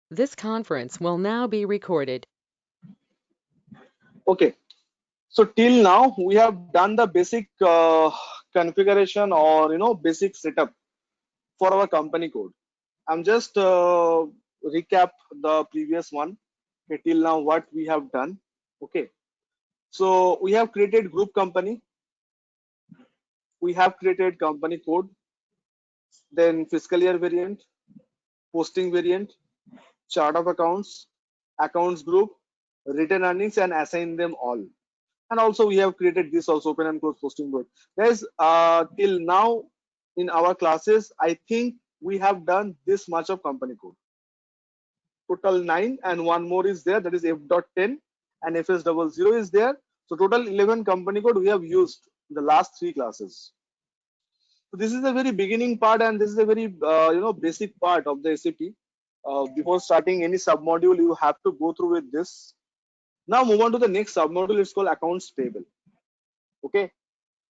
This conference will now be recorded. Okay, so till now we have done the basic configuration or basic setup for our company code. I'm just recap the previous one. Okay, till now what we have done. Okay, so we have created group company, we have created company code, then fiscal year variant, posting variant, chart of accounts, accounts group, return earnings, and assign them all. And also we have created this also, open and close posting board. Guys, till now in our classes, I think we have done this much of company code. Total 9, and one more is there, that is f.10, and fs00 is there. So total 11 company code we have used in the last 3 classes. So this is a very beginning part, and this is a very basic part of the SAP. Before starting any submodule, you have to go through with this. Now move on to the next submodule. It's called accounts payable. Okay.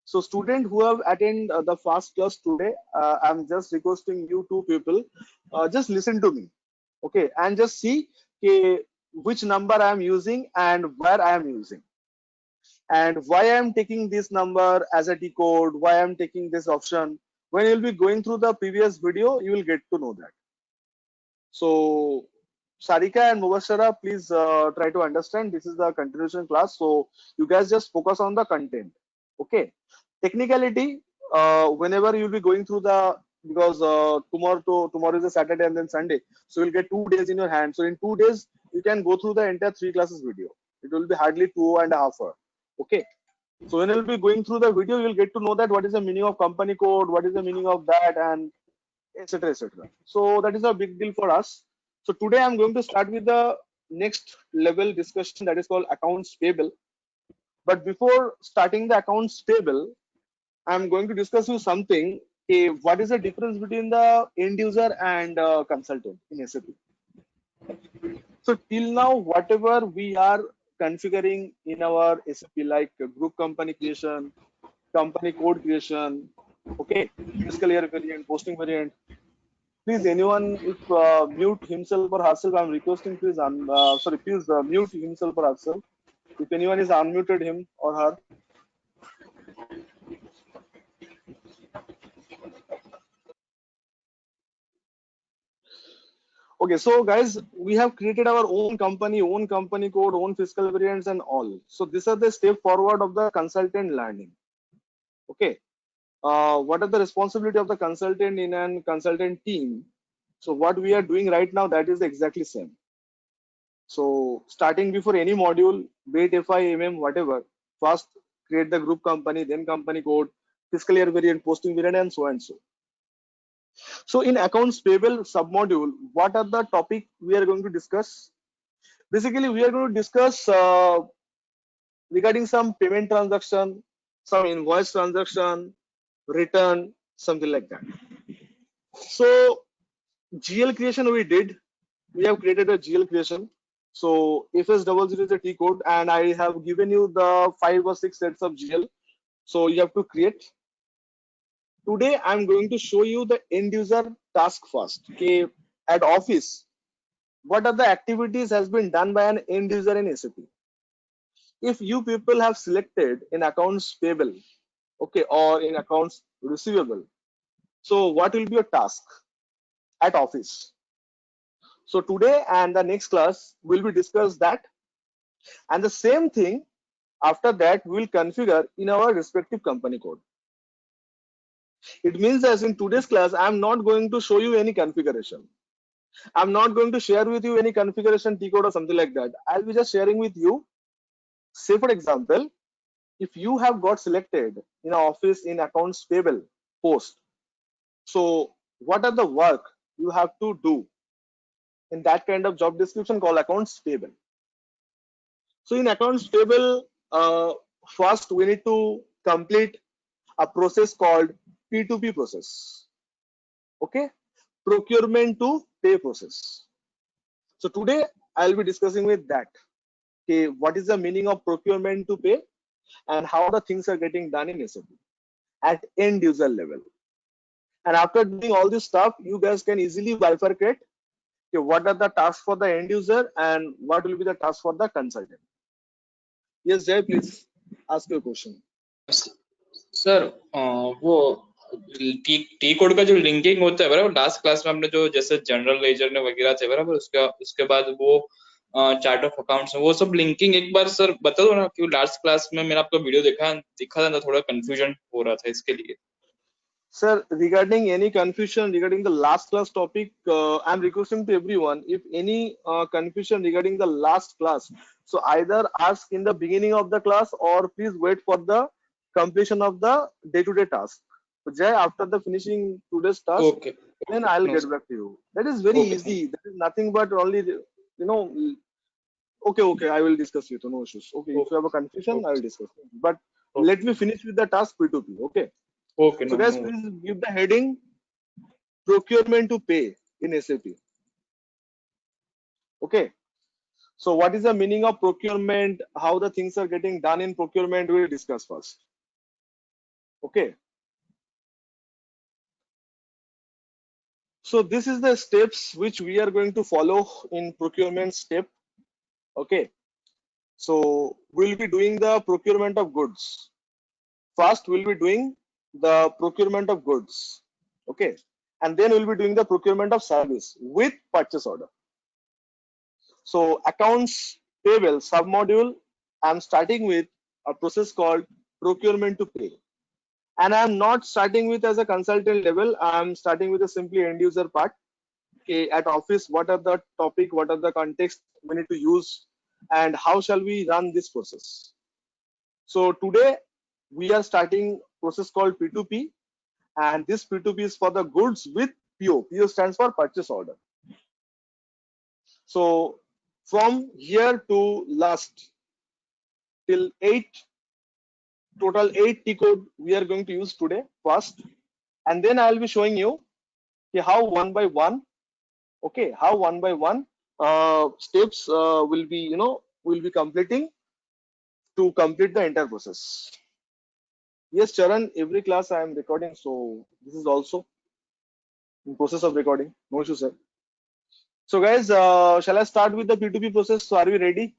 So student who have attended the first class today, I'm just requesting you two people, just listen to me, okay, and just see which number I am using and where I am using, and why I am taking this number as a decode, why I am taking this option. When you'll be going through the previous video, you will get to know that. So Sarika and Mubashara, please try to understand. This is the continuation class, so you guys just focus on the content. Okay. Technicality. Whenever you'll be going through the, because tomorrow is a Saturday and then Sunday, so you'll get 2 days in your hand. So in 2 days, you can go through the entire 3 classes video. It will be hardly 2.5 hours. Okay. So when you'll be going through the video, you'll get to know that what is the meaning of company code, what is the meaning of that, and etc etc. So that is a big deal for us. So today I'm going to start with the next level discussion, that is called accounts payable. But before starting the accounts payable, I'm going to discuss you something. What is the difference between the end user and consultant in SAP? So till now, whatever we are configuring in our SAP, like group company creation, company code creation, okay, fiscal year variant, posting variant. Please, anyone, if mute himself or herself, I'm requesting. Please, please mute himself or herself. If anyone is unmuted, him or her. Okay, so guys, we have created our own company code, own fiscal variants, and all. So these are the step forward of the consultant learning. Okay, what are the responsibility of the consultant in an consultant team? So what we are doing right now, that is exactly same. So starting before any module, be it FI, whatever, first create the group company, then company code, fiscal year variant, posting variant, and so and so. So in accounts payable submodule, what are the topic we are going to discuss? Basically, we are going to discuss regarding some payment transaction, some invoice transaction, return, something like that. So GL creation we did. We have created a GL creation. So FS00 is a T code, and I have given you the 5 or 6 sets of GL. So you have to create. Today I'm going to show you the end user task first. Okay, at office, what are the activities has been done by an end user in SAP? If you people have selected in accounts payable, okay, or in accounts receivable, so what will be your task at office? So today and the next class will be discuss that, and the same thing after that we will configure in our respective company code. It means as in today's class, I'm not going to show you any configuration. I'm not going to share with you any configuration T code or something like that. I'll be just sharing with you. Say for example, if you have got selected in an office in accounts payable post, so what are the work you have to do in that kind of job description called accounts payable? So in accounts payable, first we need to complete a process called P2P process. Okay, procurement to pay process. So today I'll be discussing with that. Okay, what is the meaning of procurement to pay and how the things are getting done in SAP at end user level. And after doing all this stuff, you guys can easily bifurcate Okay, what are the tasks for the end user and what will be the task for the consultant? Yes, Jay, please ask your question. Sir वो T code का जो linking होता है बराबर, last class में हमने जो जैसे जनरल लेजर ने वगैरह थे बराबर, उसके बाद वो चार्ट ऑफ अकाउंट्स वो सब लिंकिंग एक बार सर बता दो ना, क्योंकि लास्ट क्लास में मैंने आपका वीडियो दिखा था, थोड़ा कंफ्यूजन हो रहा था इसके लिए। Sir, regarding any confusion regarding the last class topic, I'm requesting to everyone, if any confusion regarding the last class, so either ask in the beginning of the class or please wait for the completion of the day-to-day task. So Jay, after the finishing today's task, Okay. then I'll No, get sir. back to you. That is very Okay, easy. That is nothing but only, you know, okay, I will discuss with you, no issues. Okay, if you have a confusion, I will discuss. But Okay. let me finish with the task P2P, okay? Okay, So no, guys, no. please give the heading procurement to pay in SAP. Okay. So what is the meaning of procurement? How the things are getting done in procurement? We'll discuss first. Okay. So this is the steps which we are going to follow in procurement step. Okay. So we'll be doing the procurement of goods. First, we'll be doing the procurement of goods. Okay. And then we'll be doing the procurement of service with purchase order. So accounts payable submodule, I'm starting with a process called procurement to pay. And I'm not starting with as a consultant level, I'm starting with a simply end user part. Okay, at office, what are the topic, what are the context we need to use, and how shall we run this process? So today we are starting process called P2P, and this P2P is for the goods with PO. PO stands for purchase order. So from here to last till 8, total 8 T code we are going to use today first, and then I will be showing you how one by one, okay, how one by one steps will be, will be completing to complete the entire process. Yes, Charan, every class I am recording, so this is also in process of recording. No issue, sir. So guys, shall I start with the P2P process? So are we ready?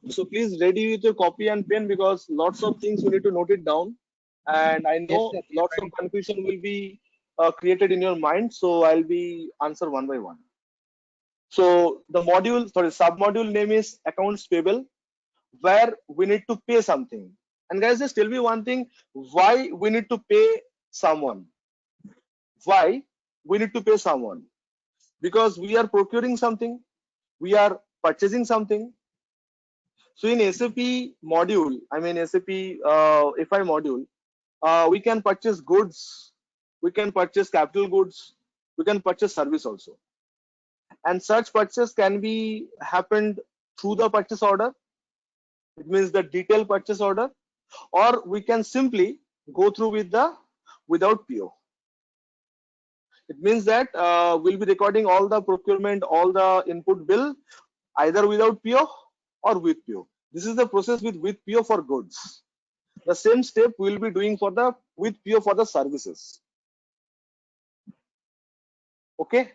So please ready with your copy and pen because lots of things we need to note it down. And I know lots of confusion will be created in your mind. So I'll be answer one by one. So the module, sorry, sub-module name is accounts payable, where we need to pay something. And guys, just tell me one thing, why we need to pay someone? Why we need to pay someone? Because we are procuring something, we are purchasing something. So in SAP module, I mean SAP FI module, we can purchase goods, we can purchase capital goods, we can purchase service also. And such purchase can be happened through the purchase order. It means the detailed purchase order, or we can simply go through with the without PO. It means that we'll be recording all the procurement, all the input bill, either without PO or with PO. This is the process with PO for goods. The same step we'll be doing for the with PO for the services. Okay.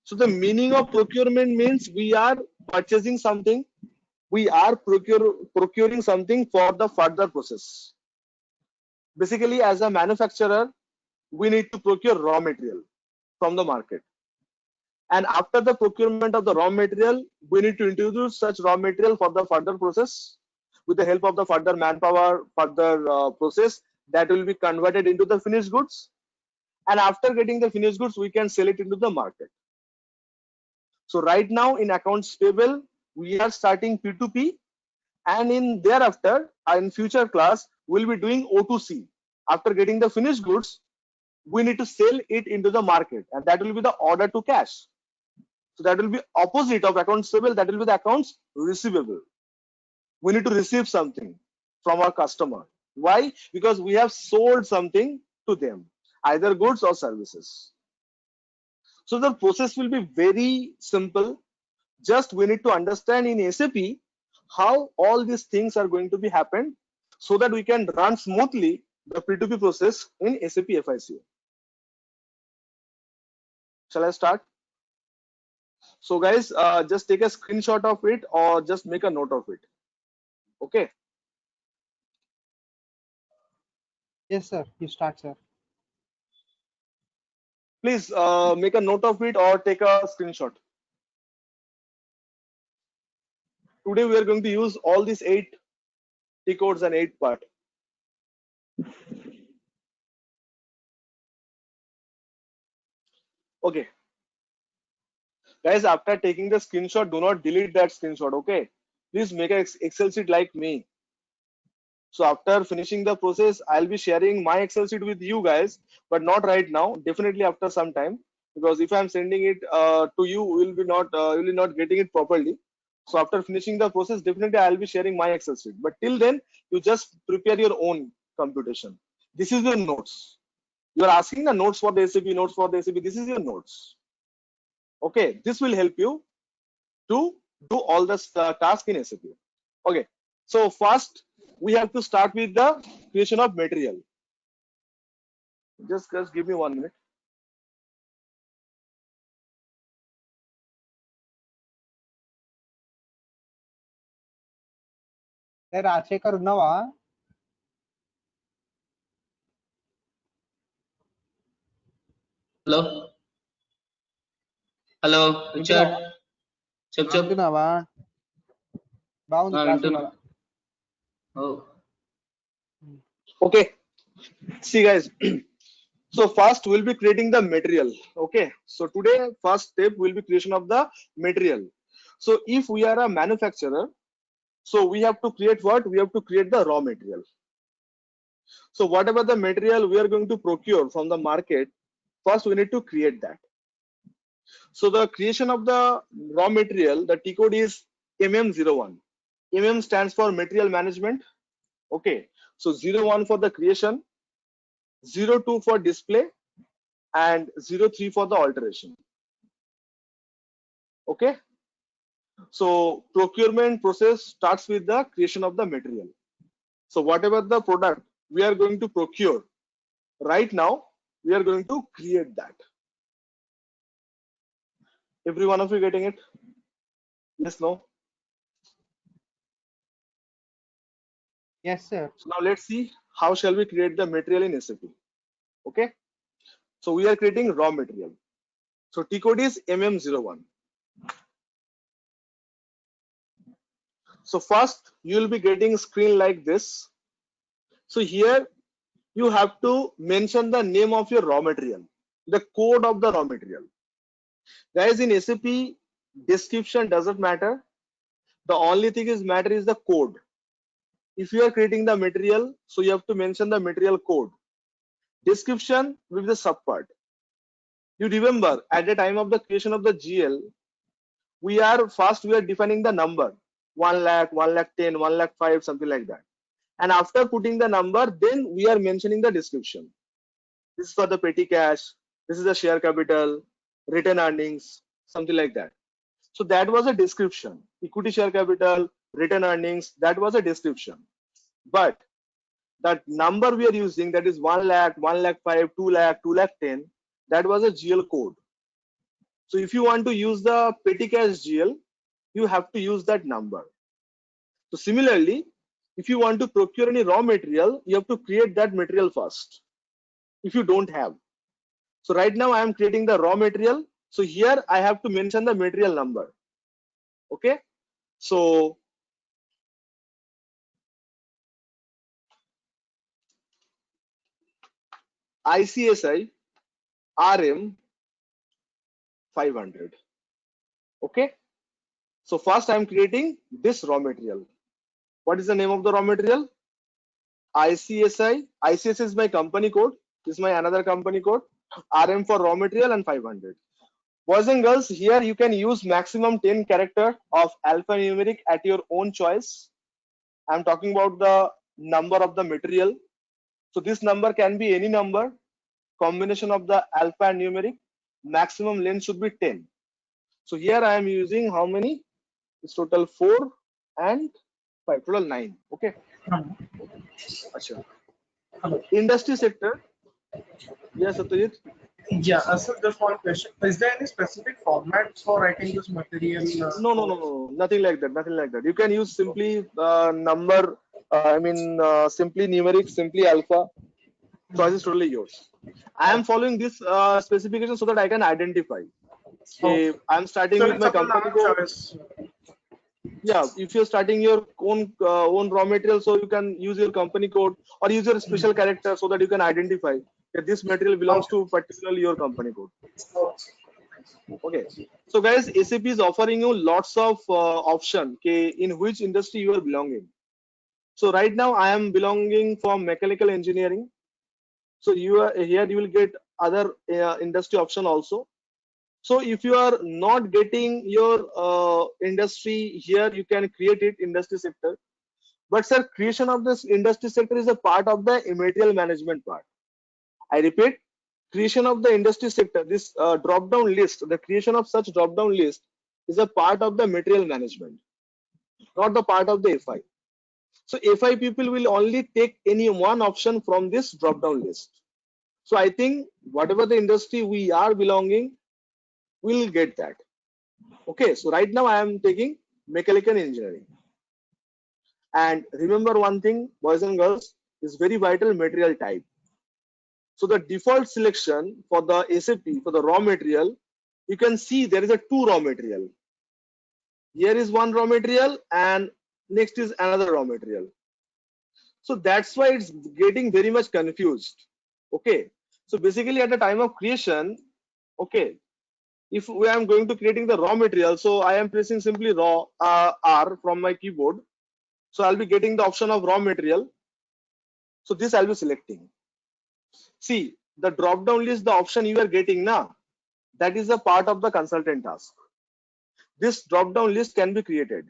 So the meaning of procurement means we are purchasing something, we are procuring something for the further process. Basically, as a manufacturer, we need to procure raw material from the market. And after the procurement of the raw material, we need to introduce such raw material for the further process with the help of the further manpower, further process that will be converted into the finished goods. And after getting the finished goods, we can sell it into the market. So right now in accounts payable, we are starting P2P, and in thereafter, in future class, we'll be doing O2C. After getting the finished goods, we need to sell it into the market, and that will be the order to cash. So that will be opposite of accounts payable, that will be the accounts receivable. We need to receive something from our customer. Why? Because we have sold something to them, either goods or services. So the process will be very simple. Just we need to understand in SAP how all these things are going to be happen so that we can run smoothly the P2P process in SAP FICO. Shall I start? So guys, just take a screenshot of it or just make a note of it. Okay. Yes, sir. You start, sir. Please make a note of it or take a screenshot. Today we are going to use all these 8 T codes and 8 part. Okay. Guys, after taking the screenshot, do not delete that screenshot. Okay. Please make an Excel sheet like me. So after finishing the process, I'll be sharing my Excel sheet with you guys, but not right now. Definitely after some time, because if I'm sending it to you, you will be not getting it properly. So after finishing the process, definitely I'll be sharing my Excel sheet. But till then, you just prepare your own computation. This is your notes. You are asking the notes for the SAP, notes for the SAP. This is your notes. Okay, this will help you to do all the task in SAP. Okay, so first we have to start with the creation of material. Just give me 1 minute. Rajasekhar ఉన్నావా? Hello hello Richard చెప్పు వింటున్నావా? బాగుంది class వింటున్నా. ఇవాళ. Okay, see guys. So first we'll be creating the material. Okay, so today first step will be creation of the material. So if we are a manufacturer, so we have to create what? We have to create the raw material. So whatever the material we are going to procure from the market, first we need to create that. So the creation of the raw material, the T code is MM01. MM stands for material management. Okay, so 01 for the creation, 02 for display, and 03 for the alteration. Okay, so procurement process starts with the creation of the material. So whatever the product we are going to procure, right now we are going to create that. Every one of you getting it? Yes, no? Yes, sir. So now let's see how shall we create the material in SAP. Okay, so we are creating raw material. So T code is MM01. So first you will be getting screen like this. So here you have to mention the name of your raw material, the code of the raw material. Guys, in SAP, description doesn't matter. The only thing is matter is the code. If you are creating the material, so you have to mention the material code. Description will be the subpart. You remember at the time of the creation of the GL, we are defining the number 1 lakh, 1 lakh 10, 1 lakh 5, something like that. And after putting the number, then we are mentioning the description. This is for the petty cash, this is the share capital, return earnings, something like that. So that was a description. Equity share capital, return earnings, that was a description. But that number we are using, that is 1 lakh, 1 lakh 5, 2 lakh, 2 lakh 10, that was a GL code. So if you want to use the petty cash GL, you have to use that number. So similarly, if you want to procure any raw material, you have to create that material first. If you don't have. So right now I am creating the raw material. So here I have to mention the material number. Okay. So ICSI RM 500. Okay. So first I am creating this raw material. What is the name of the raw material? ICSI. ICSI is my company code. This is my another company code. RM for raw material and 500. Boys and girls, here you can use maximum 10 character of alphanumeric at your own choice. I'm talking about the number of the material. So this number can be any number, combination of the alpha and numeric. Maximum length should be 10. So here I am using how many? It's total 4 and 5, total 9. Okay. Industry sector, Yes, Satyajit. Yeah, so just one question. Is there any specific format for writing this material? No. Nothing like that. Nothing like that. You can use simply number. Simply numeric, simply alpha. Choice is totally yours. I am following this specification so that I can identify. Okay, Okay. I'm starting So with it's my upon company our code. choice. Yeah, if you're starting your own raw material, so you can use your company code or use your special character so that you can identify that this material belongs Okay. to particularly your company code. Okay. Okay. So guys, SAP is offering you lots of option. Okay, in which industry you are belonging. So right now I am belonging from mechanical engineering. So you are here. You will get other industry option also. So if you are not getting your industry here, you can create it industry sector. But sir, creation of this industry sector is a part of the material management part. I repeat, creation of the industry sector, this drop down list, the creation of such drop down list is a part of the material management, not the part of the FI. So FI people will only take any one option from this drop down list. So I think whatever the industry we are belonging, we'll get that. Okay, so right now I am taking mechanical engineering. And remember one thing, boys and girls, is very vital, material type. So the default selection for the SAP, for the raw material, you can see there is a two raw material. Here is one raw material and next is another raw material. So that's why it's getting very much confused. Okay. So basically at the time of creation, okay, if I am going to creating the raw material, so I am pressing simply raw R from my keyboard. So I'll be getting the option of raw material. So this I'll be selecting. See, the drop down list, the option you are getting now, that is a part of the consultant task. This drop down list can be created,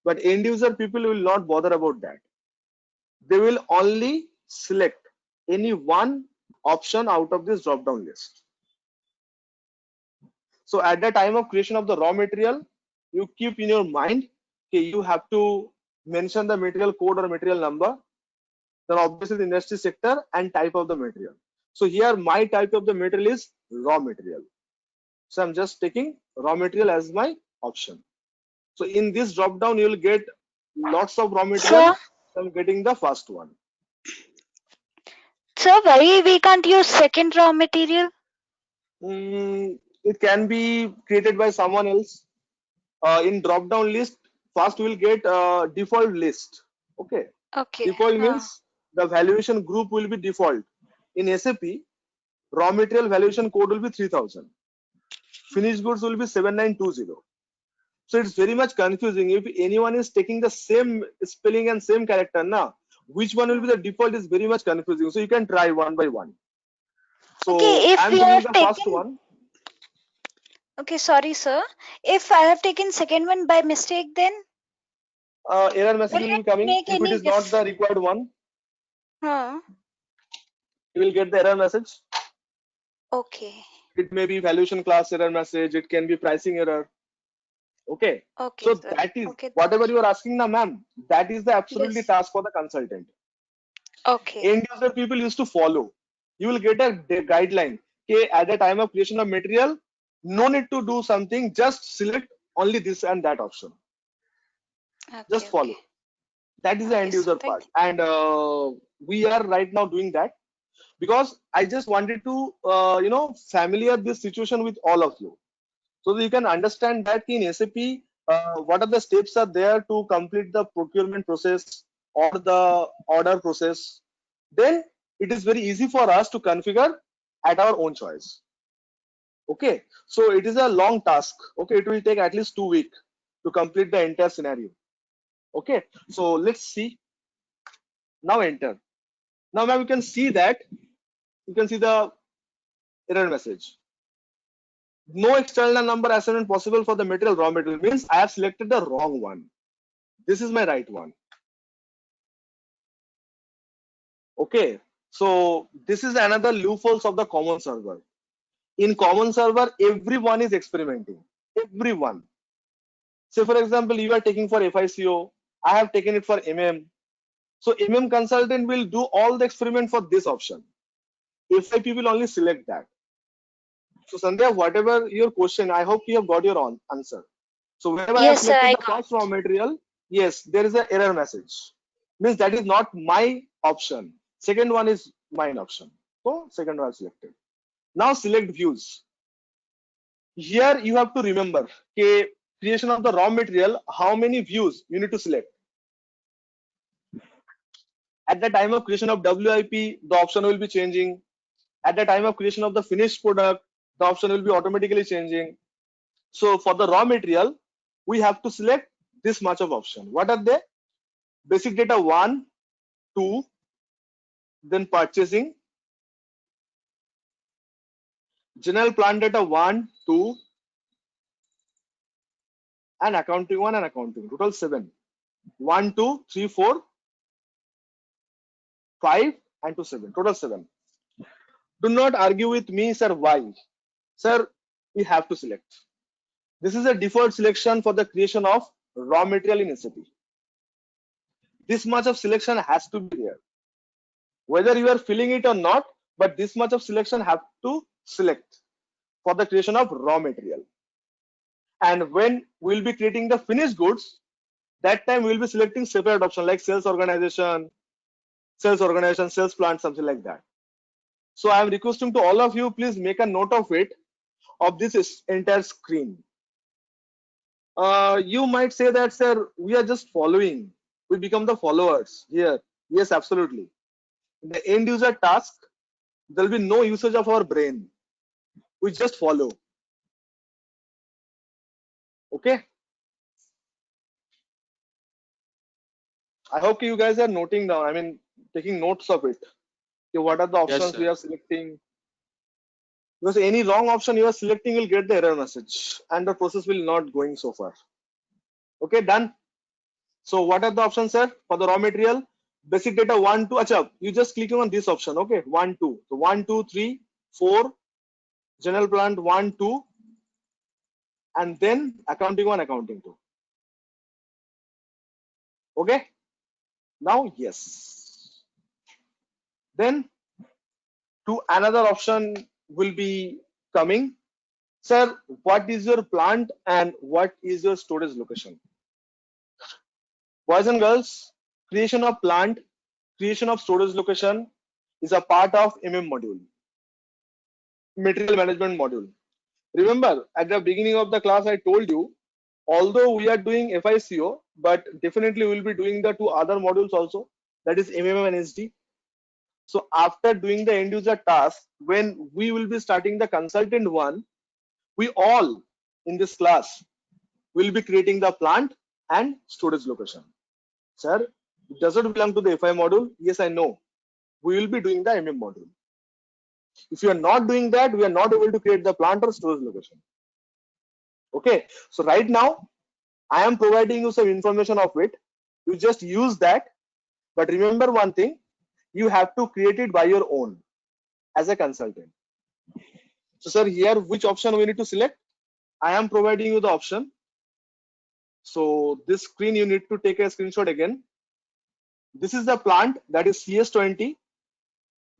but end user people will not bother about that. They will only select any one option out of this drop down list. So at the time of creation of the raw material, you keep in your mind, okay, you have to mention the material code or material number, then obviously the industry sector and type of the material. So here my type of the material is raw material. So I'm just taking raw material as my option. So in this drop down, you will get lots of raw material. Sir, So I'm getting the first one. sir, why we can't use second raw material? It can be created by someone else. In drop down list, first we will get default list. Okay. Okay. Default means the valuation group will be default. In SAP, raw material valuation code will be 3000. Finished goods will be 7920. So it's very much confusing. If anyone is taking the same spelling and same character now, which one will be the default is very much confusing. So you can try one by one. So Okay, if I'm we taking have the first taken, one. okay, sorry, sir. If I have taken second one by mistake, then Error message will will it be coming. make If it any is not the required one, Huh? you will get the error message. Okay. It may be valuation class error message. It can be pricing error. Okay. Okay, So sir. that is Okay, whatever thank you are asking now, ma'am. That is the absolutely Yes. task for the consultant. Okay. End user people used to follow. You will get a guideline. Okay, at the time of creation of material, no need to do something. Just select only this and that option. Just Okay, follow. okay. That is the Okay, end sir. user Thank part, and we are right now doing that because I just wanted to familiar this situation with all of you, so that you can understand that in SAP, what are the steps are there to complete the procurement process or the order process. Then it is very easy for us to configure at our own choice. Okay, so it is a long task. Okay, it will take at least 2 weeks to complete the entire scenario. Okay, so let's see. Now enter. Now, ma'am, you can see that. You can see the error message. No external number assignment possible for the material raw material means I have selected the wrong one. This is my right one. Okay, so this is another loopholes of the common server. In common server, everyone is experimenting. Everyone. Say for example, you are taking for FICO. I have taken it for MM. So MM consultant will do all the experiment for this option. FIP will only select that. So Sandhya, whatever your question, I hope you have got your answer. So whenever I have Yes, sir, selected I the first raw material, yes, there is an error message. Means that is not my option. Second one is mine option. So second one is selected. Now select views. Here you have to remember, okay, creation of the raw material, how many views you need to select. At the time of creation of WIP, the option will be changing. At the time of creation of the finished product, the option will be automatically changing. So for the raw material, we have to select this much of option. What are they? Basic data 1, 2, then purchasing, general plant data 1, 2, and accounting 1 and accounting. Total 7. 1, 2, 3, 4, 5, and 2, 7. Total 7. Do not argue with me, sir. Why? Sir, we have to select. This is a default selection for the creation of raw material in SAP. This much of selection has to be here. Whether you are filling it or not, but this much of selection have to select for the creation of raw material. And when we'll be creating the finished goods, that time we'll be selecting separate option like sales organization, sales plant, something like that. So I am requesting to all of you, please make a note of it, of this entire screen. You might say that, sir, we are just following. We become the followers here. Yes, absolutely. In the end user task, there will be no usage of our brain. We just follow. Okay. I hope you guys are noting down. I mean, taking notes of it. Okay, what are the options we are selecting? Because any wrong option you are selecting will get the error message, and the process will not going so far. Okay, done. So what are the options, sir? For the raw material, basic data 1, 2. Acha, you just click on this option. Okay, 1, 2. So 1, 2, 3, 4. General plant 1, 2, and then accounting 1, accounting 2. Okay. Now yes. Then to another option will be coming. Sir, what is your plant and what is your storage location? Boys and girls, creation of plant, creation of storage location is a part of module, material management module. Remember, at the beginning of the class, I told you, although we are doing FICO, but definitely we will be doing the two other modules also, that is MMM and SD. So after doing the end user task, when we will be starting the consultant one, we all in this class will be creating the plant and storage location. Sir, it doesn't belong to the FI module. Yes, I know. We will be doing the MM module. If you are not doing that, we are not able to create the plant or storage location. Okay, so right now I am providing you some information of it. You just use that, but remember one thing, you have to create it by your own as a consultant. So sir, here which option we need to select? I am providing you the option. So this screen you need to take a screenshot again. This is the plant, that is CS20.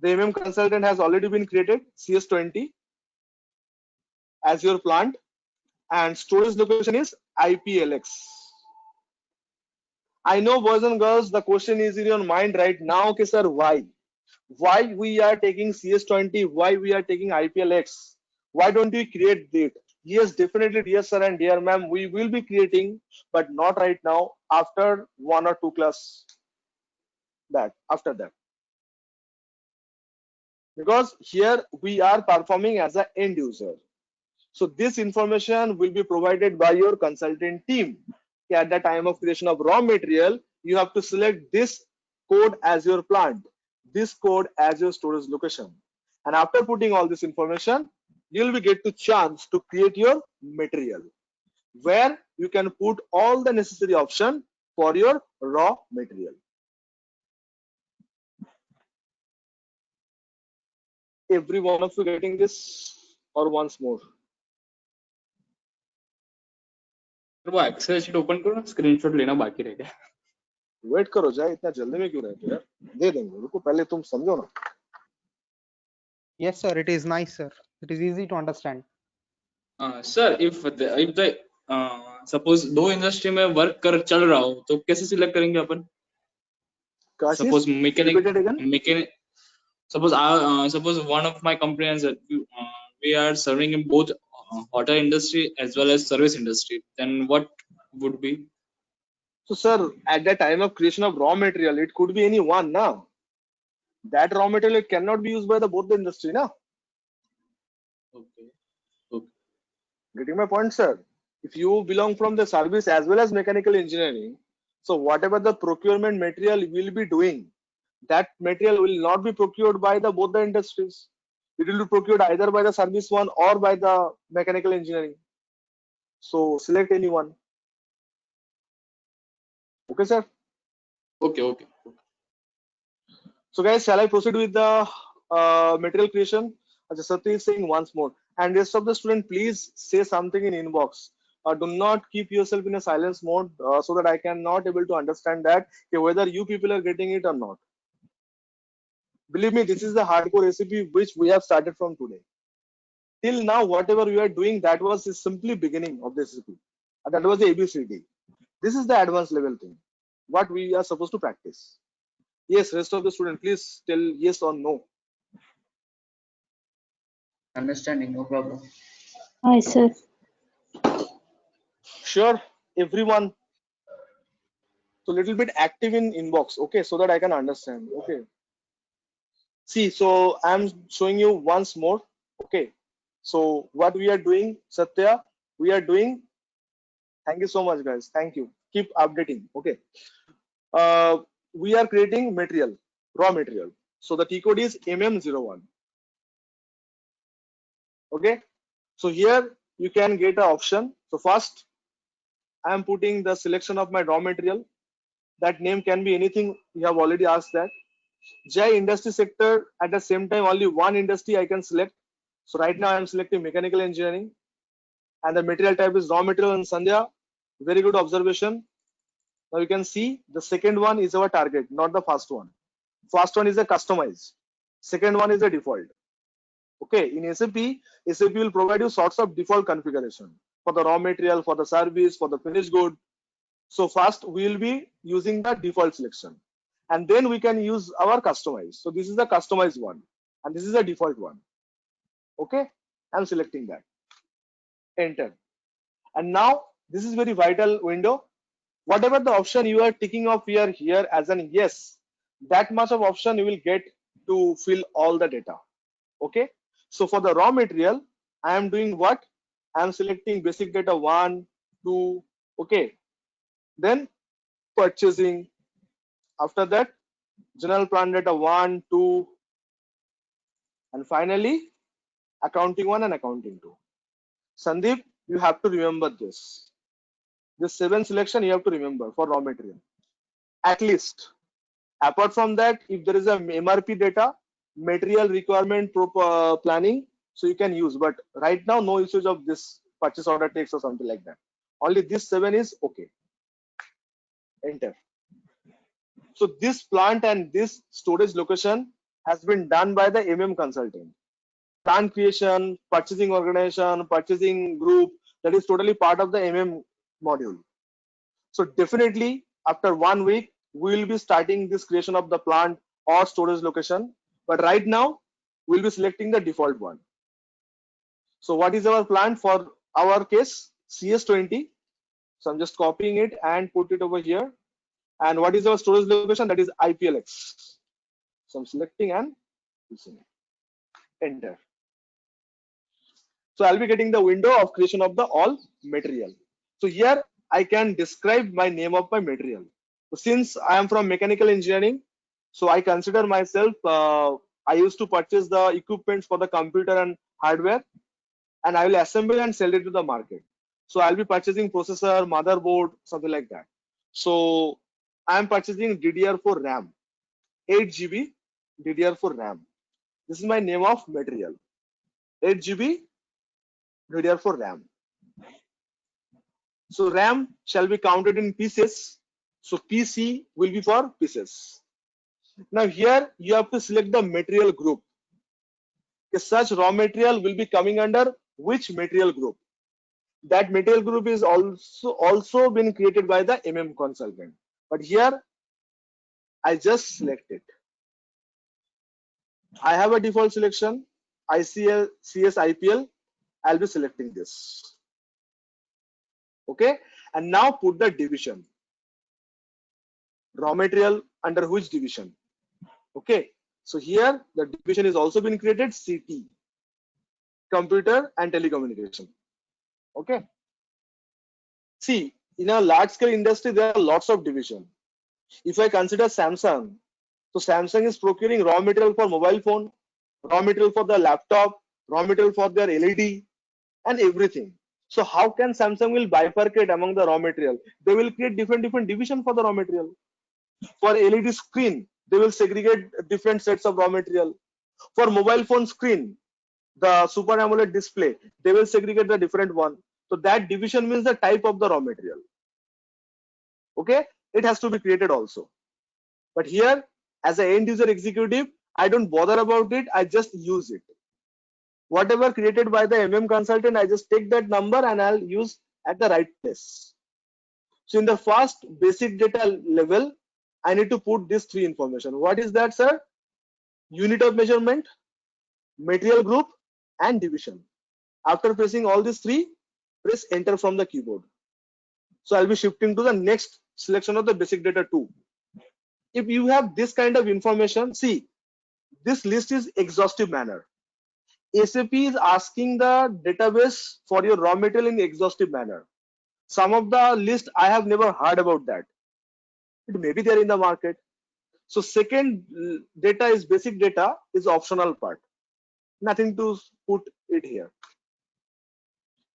The MM consultant has already been created, CS20 as your plant, and storage location is IPLX. I know, boys and girls, the question is in your mind right now. Okay, sir, why? Why we are taking CS20? Why we are taking IPLX? Why don't we create it? Yes, definitely, dear sir and dear ma'am, we will be creating, but not right now. After 1 or 2 class, after that, because here we are performing as an end user. So this information will be provided by your consultant team. At the time of creation of raw material, you have to select this code as your plant, this code as your storage location. And after putting all this information, you will be get to chance to create your material, where you can put all the necessary option for your raw material. Every one of you getting this, or once more? वो Excel sheet open करो, screenshot लेना बाकी रह गया. Wait करो जाए, इतना जल्दी में क्यों रहते यार? दे देंगे, रुको पहले तुम समझो ना. Yes, sir. It is nice, sir. It is easy to understand. Sir if the suppose दो इंडस्ट्री में वर्क कर चल रहा हो तो कैसे सिलेक्ट करेंगे अपन? Kashish, Suppose mechanic repeat it again. mechanic suppose one of my companies we are serving in both hotel industry as well as service industry, then what would be? So, sir, at the time of creation of raw material, it could be any one, na? That raw material cannot be used by the both the industry, na? Okay. Getting my point, sir? If you belong from the service as well as mechanical engineering, so whatever the procurement material will be doing, that material will not be procured by the both the industries. It will be procured either by the service one or by the mechanical engineering. So select any one. Okay, sir. Okay. So guys, shall I proceed with the material creation? As Satya is saying once more, and rest of the student, please say something in inbox. Do not keep yourself in a silence mode so that I cannot able to understand that whether you people are getting it or not. Believe me, this is the hardcore recipe which we have started from today. Till now, whatever we are doing, that was simply beginning of the recipe. That was the ABCD. This is the advanced level thing. What we are supposed to practice. Yes, rest of the student, please tell yes or no. Understanding, no problem. Hi, sir. Sure, everyone. So little bit active in inbox, okay, so that I can understand. Okay. See, so I'm showing you once more. Okay. So what we are doing, Satya, we are doing. Thank you so much, guys. Thank you. Keep updating. Okay. We are creating material, raw material. So the T code is MM01. Okay. So here you can get an option. So first, I am putting the selection of my raw material. That name can be anything. You have already asked that. J industry sector, at the same time only one industry I can select. So right now I am selecting mechanical engineering, and the material type is raw material. And Sandhya, very good observation. Now you can see the second one is our target, not the first one. First one is a customized. Second one is a default. Okay, in SAP will provide you sorts of default configuration for the raw material, for the service, for the finished good. So first we will be using the default selection, and then we can use our customized. So this is the customized one, and this is the default one. Okay, I'm selecting that. Enter. And now this is very vital window. Whatever the option you are ticking off here as an yes, that much of option you will get to fill all the data. Okay. So for the raw material, I am doing what? I am selecting basic data 1, 2. Okay. Then purchasing. After that, general plan data 1, 2, and finally accounting 1 and accounting 2. Sandeep, you have to remember this. This 7 selection you have to remember for raw material. At least. Apart from that, if there is a MRP data, material requirement planning, so you can use. But right now, no usage of this purchase order text or something like that. Only this 7 is okay. Enter. So this plant and this storage location has been done by the consultant. Plant creation, purchasing organization, purchasing group, that is totally part of the module. So definitely after 1 week, we will be starting this creation of the plant or storage location. But right now, we'll be selecting the default one. So what is our plan for our case? CS20. So I'm just copying it and put it over here. And what is our storage location? That is IPLX. So I'm selecting and using it. Enter. So I'll be getting the window of creation of the all material. So here I can describe my name of my material. So since I am from mechanical engineering, so I consider myself, I used to purchase the equipments for the computer and hardware, and I will assemble and sell it to the market. So I'll be purchasing processor, motherboard, something like that. So I'm purchasing DDR4 RAM, 8 GB DDR4 RAM. This is my name of material, 8 GB DDR4 RAM. So RAM shall be counted in pieces. So PC will be for pieces. Now here you have to select the material group. such raw material will be coming under which material group. That material group is also been created by the consultant. But here I just select it. I have a default selection, ICL, CS, IPL. I'll be selecting this. Okay, and now put the division. Raw material under which division? Okay, so here the division is also been created, CT, computer and telecommunication. Okay, see, in a large scale industry there are lots of division. If I consider Samsung, so Samsung is procuring raw material for mobile phone, raw material for the laptop, raw material for their LED and everything. So how can Samsung will bifurcate among the raw material? They will create different division for the raw material. For LED screen, they will segregate different sets of raw material. For mobile phone screen, the Super AMOLED display, they will segregate the different one. So that division means the type of the raw material. Okay, it has to be created also. But here, as an end user executive, I don't bother about it. I just use it. Whatever created by the consultant, I just take that number and I'll use at the right place. So in the first basic data level, I need to put these three information. What is that, sir? Unit of measurement, material group, and division. After pressing all these three, press enter from the keyboard. So I'll be shifting to the next selection of the basic data 2. If you have this kind of information, see, this list is exhaustive manner. SAP is asking the database for your raw material in exhaustive manner. Some of the list I have never heard about that. It may be there in the market. So second data is basic data is optional part. Nothing to put it here.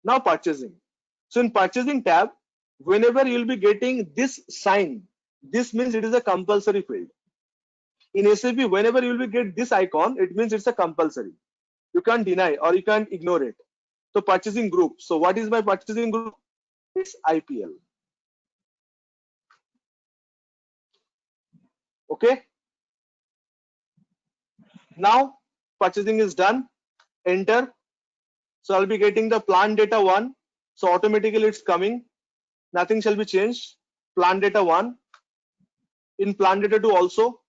Now purchasing. So in purchasing tab, whenever you will be getting this sign, this means it is a compulsory field. In SAP, whenever you will be get this icon, it means it's a compulsory. You can't deny or you can't ignore it. So purchasing group. So what is my purchasing group? It's IPL. Okay. Now purchasing is done. Enter. So I'll be getting the plant data 1. So automatically it's coming. Nothing shall be changed. Plant data 1. In plant data 2 also,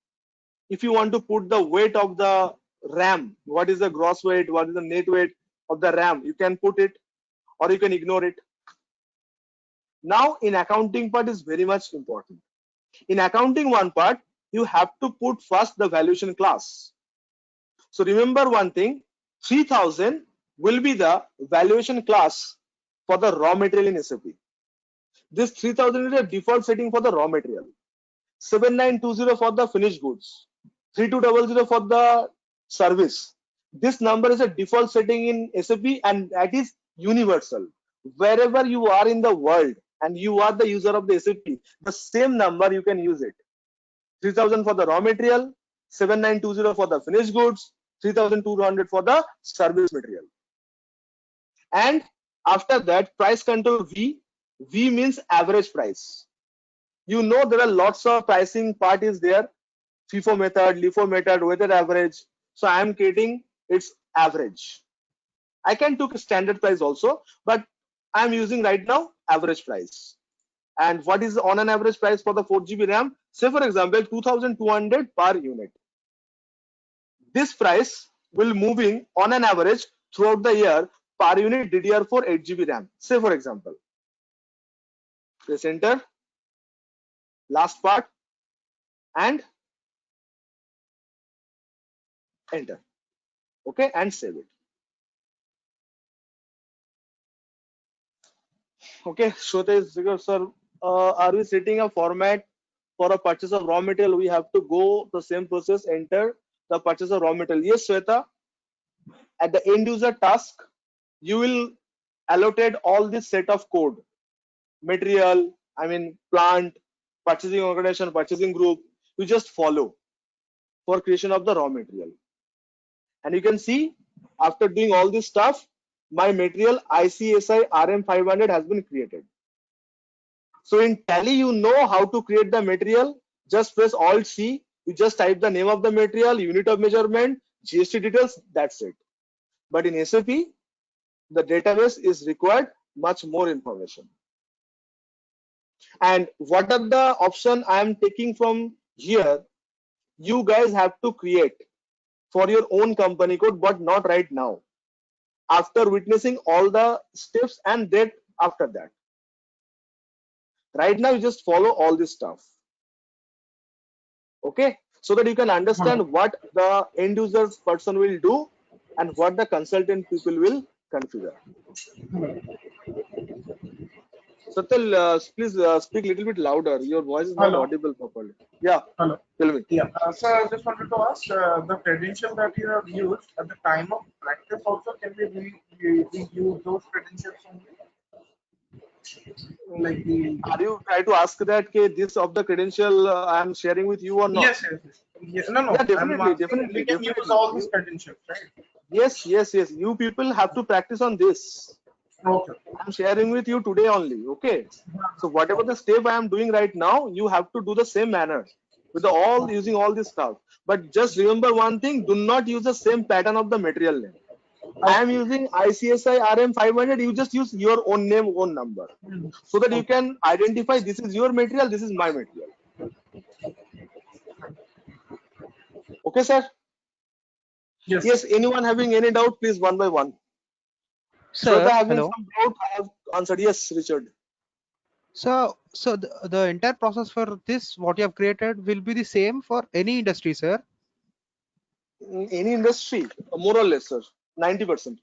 if you want to put the weight of the RAM, what is the gross weight, what is the net weight of the RAM, you can put it or you can ignore it. Now in accounting part is very much important. In accounting one part, you have to put first the valuation class. So remember one thing, 3000 will be the valuation class for the raw material in SAP. This 3000 is a default setting for the raw material. 7920 for the finished goods. 3200 for the service. This number is a default setting in SAP and that is universal. Wherever you are in the world and you are the user of the SAP, the same number you can use it. 3000 for the raw material, 7920 for the finished goods, 3200 for the service material. And after that, price control V. V means average price. You know there are lots of pricing part is there. FIFO method, LIFO method, weighted average. So I am getting its average. I can take standard price also, but I am using right now average price. And what is on an average price for the 4 GB RAM? Say for example 2200 per unit. This price will moving on an average throughout the year per unit DDR4 8 GB RAM. Say for example. Press enter. Last part and enter. Okay, and save it. Okay, Shweta, sir, are we setting a format for a purchase of raw material? We have to go the same process, enter the purchase of raw material. Yes, Shweta, at the end user task, you will allocate all this set of code, material, plant, purchasing organization, purchasing group. You just follow for creation of the raw material. And you can see after doing all this stuff, my material ICSI RM500 has been created. So in Tally, you know how to create the material. Just press Alt C. You just type the name of the material, unit of measurement, GST details. That's it. But in SAP, the database is required much more information. And what are the option I am taking from here? You guys have to create for your own company code, but not right now. After witnessing all the steps and that after that. Right now, you just follow all this stuff. Okay, so that you can understand what the end user person will do and what the consultant people will configure. Satyal, please speak a little bit louder. Your voice is not Hello. audible properly. Yeah, Hello. tell me. Yeah. So I just wanted to ask the credential that you have used at the time of practice also, can we use those credentials only? Like the Are you trying to ask that this of the credential I am sharing with you or not? yes, yes, yes. Yeah, no, no. Yeah, I'm definitely, asking definitely, we can use definitely. all these credentials, right? Yes, yes, yes. You people have to practice on this. Okay. I'm sharing with you today only. Okay. So whatever the step I am doing right now, you have to do the same manner with the all using all this stuff. But just remember one thing: do not use the same pattern of the material name. I am using ICSI RM 500. You just use your own name, own number, so that you can identify this is your material, this is my material. Okay, sir? Yes. Yes. Anyone having any doubt, please one by one. Sir, Shweta having hello. some doubt, I have answered. Yes, Richard. So the entire process for this, what you have created, will be the same for any industry, sir. In any industry, more or less, sir. 90%.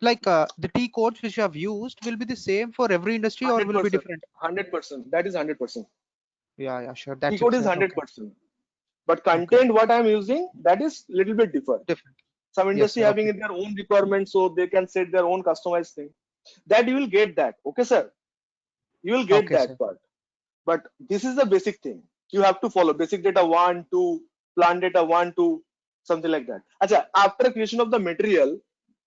Like the T codes which you have used will be the same for every industry, or will be 100%. different? 100%. That is 100%. Yeah, sure. T That's code it, is sir. Okay. 100%. But content what I'm using, that is little bit different. Different. Some Yes, industry sir. having Okay. their own requirements, so they can set their own customized thing. That you will get that. Okay, sir. You will get Okay, sir. that part. But this is the basic thing. You have to follow basic data 1, 2, plant data 1, 2, something like that. Achha, after creation of the material,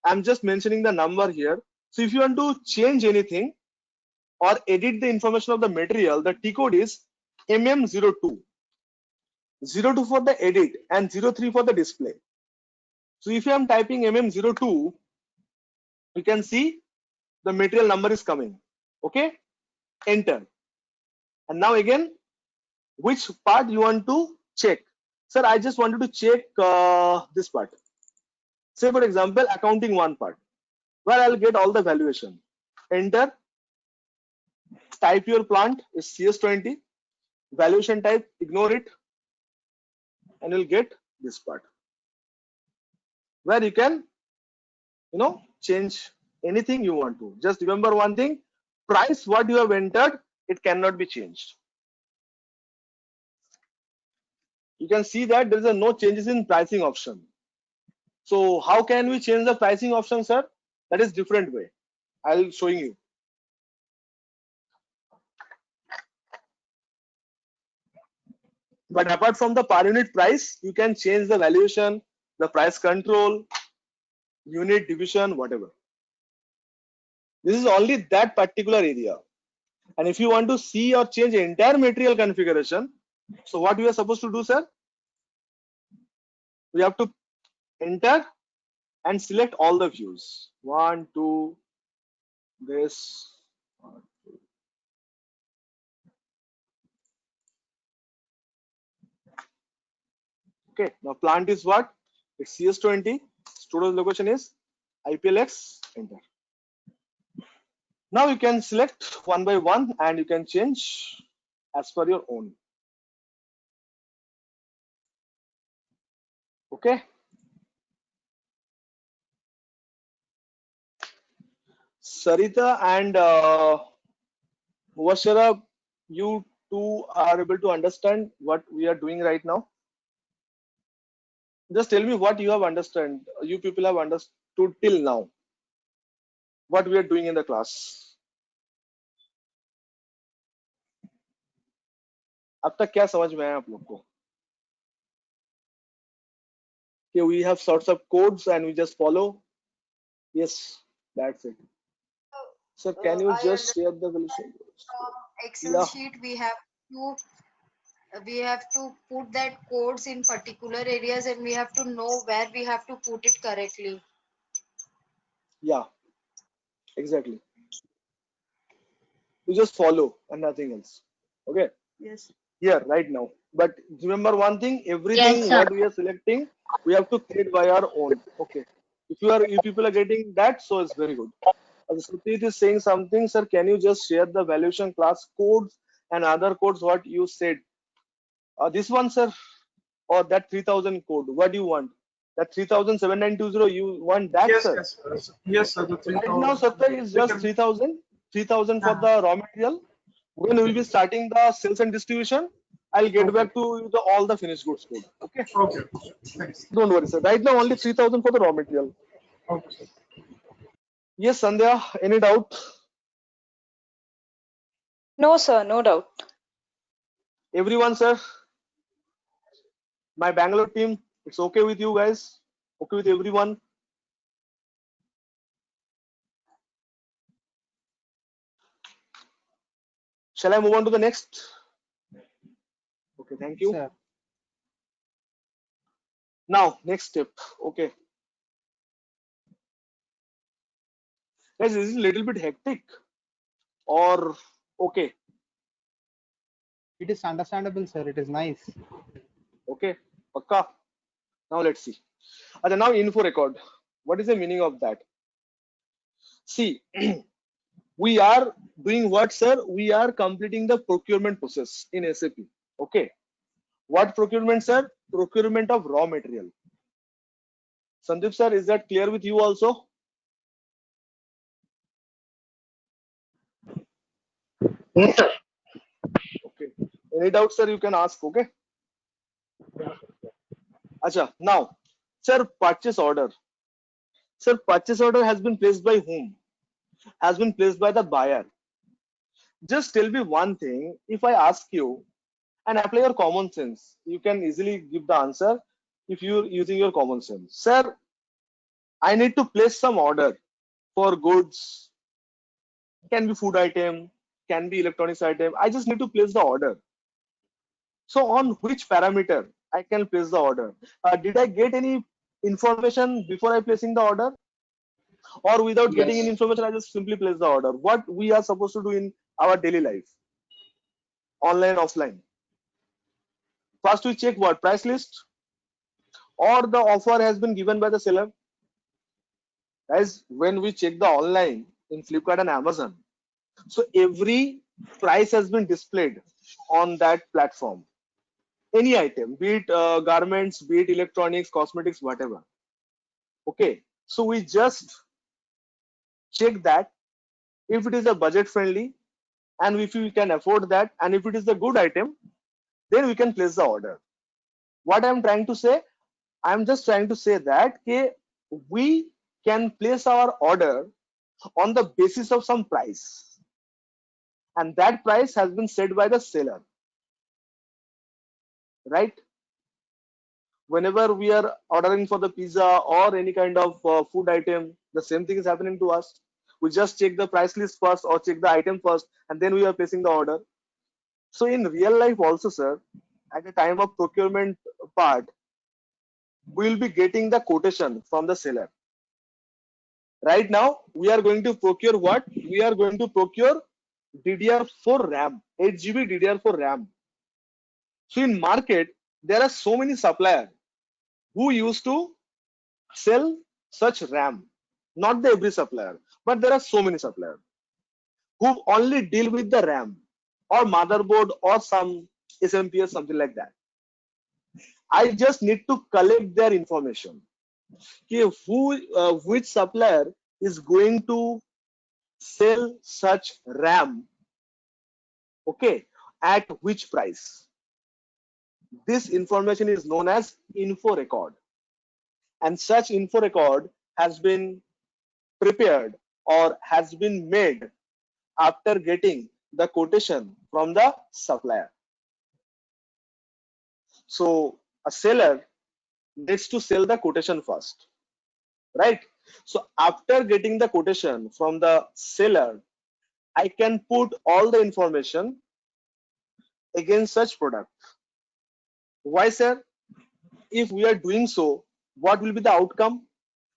I'm just mentioning the number here. So if you want to change anything or edit the information of the material, the T code is MM02. 02 for the edit and 03 for the display. So if I am typing MM02, you can see the material number is coming. Okay, enter. And now again, which part you want to check? Sir, I just wanted to check this part. Say for example, accounting one part, where I'll get all the valuation. Enter, type your plant is CS20, valuation type, ignore it, and you'll get this part, where you can, change anything you want to. Just remember one thing, price what you have entered, it cannot be changed. You can see that there is no changes in pricing option. So how can we change the pricing option, sir? That is different way. I'll showing you. But apart from the per unit price, you can change the valuation, the price control, unit division, whatever. This is only that particular area. And if you want to see or change the entire material configuration, so what we are supposed to do, sir? We have to enter and select all the views. 1, 2, this. 1, 2. Okay, now plant is what? It's CS20. Storage location is IPLX. Enter. Now you can select one by one and you can change as per your own. Okay. Sarita and Mubashara, you two are able to understand what we are doing right now. Just tell me what you have understood. You people have understood till now. What we are doing in the class. अब तक क्या समझ में आया आप लोग को? Okay, we have sorts of codes and we just follow. Yes, that's it. So can you just share the solution? From Excel Yeah. sheet we have to we have to put that codes in particular areas and we have to know where we have to put it correctly. Yeah, exactly. You just follow and nothing else. Okay. Yes. Here right now. But remember one thing, Yes, everything sir. what we are selecting, we have to create by our own. Okay. If people are getting that, so it's very good. Supreet is saying something, sir. Can you just share the valuation class codes and other codes what you said? This one, sir, or that 3000 code? What do you want? That 3,7920, you want that, Yes, sir? yes, yes, sir. The Right now, 3000. Satya is We just can. 3,000, 3,000 for Uh, the raw material. When we will be starting the sales and distribution, I'll get okay. back to the all the finished goods code. Okay, Okay. Thanks. don't worry, sir. Right now, only 3,000 for the raw material. Okay, sir. Yes, Sandhya, any doubt? No, sir, no doubt. Everyone, sir, my Bangalore team, it's okay with you guys? Okay with everyone? Shall I move on to the next? Okay, thank you. Sir. Now, next step. Okay. Guys, this is a little bit hectic or okay? It is understandable, sir. It is nice. Okay, Pakka. Now let's see. And now info record. What is the meaning of that? See, we are doing what, sir? We are completing the procurement process in SAP. Okay. What procurement, sir? Procurement of raw material. Sandeep, sir, is that clear with you also? Yes, sir. Okay. Any doubt, sir? You can ask. Okay. Acha. Now, sir, purchase order. Sir, purchase order has been placed by whom? Has been placed by the buyer. Just tell me one thing. If I ask you and apply your common sense, you can easily give the answer if you're using your common sense. Sir, I need to place some order for goods. Can be food item, can be electronics item. I just need to place the order. So on which parameter I can place the order? Did I get any information before I placing the order? Or without getting any Yes. information, I just simply place the order? What we are supposed to do in our daily life, online, offline? First, we check what price list or the offer has been given by the seller. As when we check the online in Flipkart and Amazon, so every price has been displayed on that platform. Any item, be it garments, be it electronics, cosmetics, whatever. Okay, so we just check that if it is a budget friendly and if we can afford that, and if it is a good item, then we can place the order. What I'm trying to say, I'm just trying to say that we can place our order on the basis of some price, and that price has been set by the seller, right? Whenever we are ordering for the pizza or any kind of food item, the same thing is happening to us. We just check the price list first or check the item first, and then we are placing the order. So in real life also, sir, at the time of procurement part, we will be getting the quotation from the seller. Right now, we are going to procure what? We are going to procure DDR4 RAM, 8 GB DDR4 RAM. So in market, there are so many suppliers who used to sell such RAM. Not the every supplier, but there are so many suppliers who only deal with the RAM or motherboard or some SMPS, something like that. I just need to collect their information. Which supplier is going to sell such RAM, okay, at which price? This information is known as info record, and such info record has been prepared or has been made after getting the quotation from the supplier. So a seller needs to sell the quotation first, right? So after getting the quotation from the seller, I can put all the information against such product. Why, sir? If we are doing so, what will be the outcome?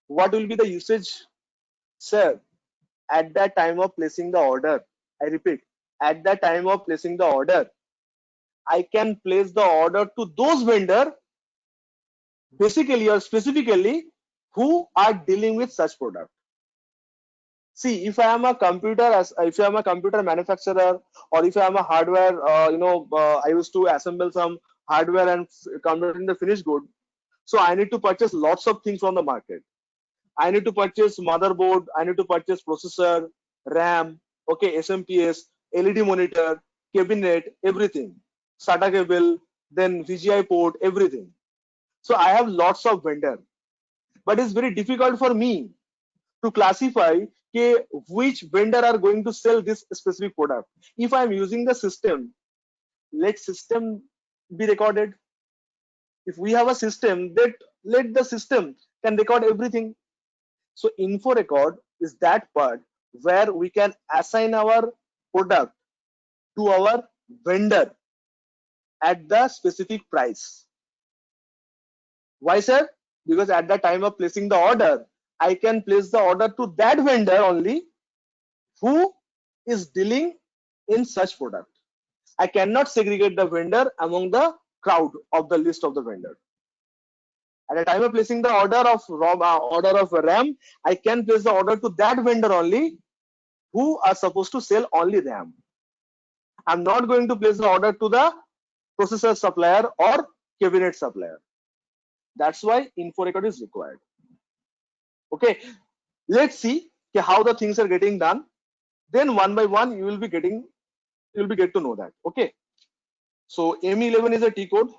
What will be the usage? Sir, at that time of placing the order, I repeat, at that time of placing the order, I can place the order to those vendor basically or specifically who are dealing with such product. See, if I am a if I am a computer manufacturer, or if I am a hardware, I used to assemble some hardware and convert in the finished good. So I need to purchase lots of things from the market. I need to purchase motherboard, I need to purchase processor, RAM, okay, SMPS, LED monitor, cabinet, everything, SATA cable, then VGI port, everything. So I have lots of vendor, but it's very difficult for me to classify which vendor are going to sell this specific product. If I'm using the system, let system be recorded. If we have a system, that let the system can record everything. So info record is that part where we can assign our product to our vendor at the specific price. Why, sir? Because at the time of placing the order, I can place the order to that vendor only who is dealing in such product. I cannot segregate the vendor among the crowd of the list of the vendor. At the time of placing the order of RAM, I can place the order to that vendor only who are supposed to sell only RAM. I'm not going to place the order to the processor supplier or cabinet supplier. That's why info record is required. Okay, let's see how the things are getting done. Then one by one you will be get to know that. Okay, so M11 is a T code.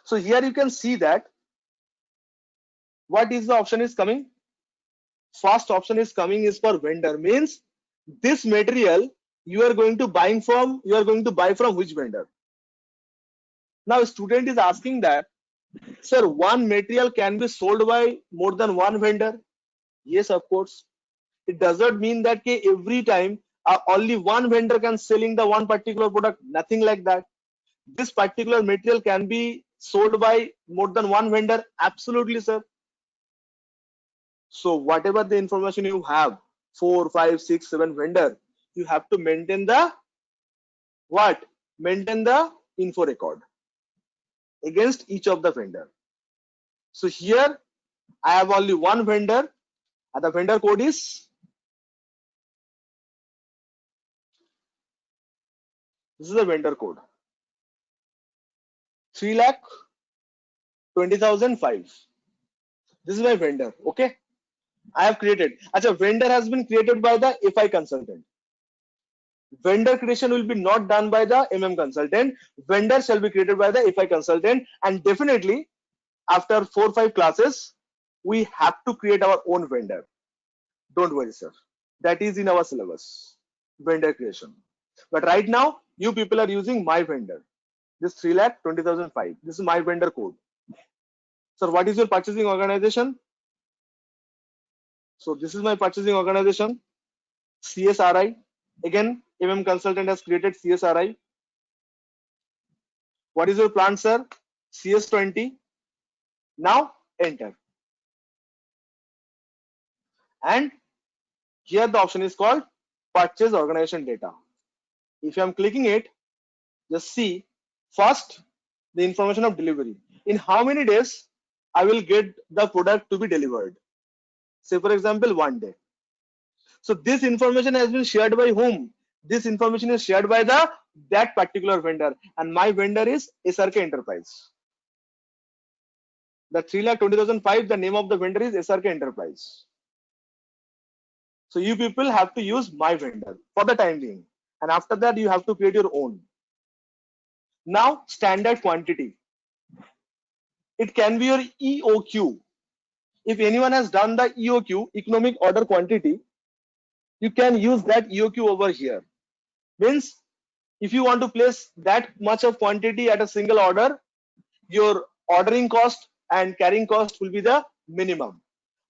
So here you can see that what is the option is coming. First option is coming is for vendor, means this material you are going to buy from which vendor. Now student is asking that, sir, one material can be sold by more than one vendor. Yes, of course. It doesn't mean that every time only one vendor can selling the one particular product. Nothing like that. This particular material can be sold by more than one vendor. Absolutely, sir. So whatever the information you have, 4, 5, 6, 7 vendor, you have to maintain the what? Maintain the info record against each of the vendor. So here I have only one vendor and the vendor code is, this is the vendor code, 3,20,005. This is my vendor. Okay, I have created. Achha, vendor has been created by the FI consultant. Vendor creation will be not done by the consultant. Vendor shall be created by the FI consultant, and definitely after 4 or 5 classes we have to create our own vendor. Don't worry, sir, that is in our syllabus, vendor creation. But right now you people are using my vendor, this 3,20,005. This is my vendor code. Sir, what is your purchasing organization? So this is my purchasing organization, CSRI. Again, consultant has created CSRI. What is your plant, sir? CS20. Now enter. And here the option is called purchase organization data. If I am clicking it, just see first the information of delivery. In how many days I will get the product to be delivered? Say for example, 1 day. So this information has been shared by whom? This information is shared by that particular vendor, and my vendor is SRK Enterprise. The 3,20,005, the name of the vendor is SRK Enterprise. So you people have to use my vendor for the time being, and after that you have to create your own. Now standard quantity, it can be your EOQ. If anyone has done the EOQ, economic order quantity, you can use that EOQ over here. Means if you want to place that much of quantity at a single order, your ordering cost and carrying cost will be the minimum.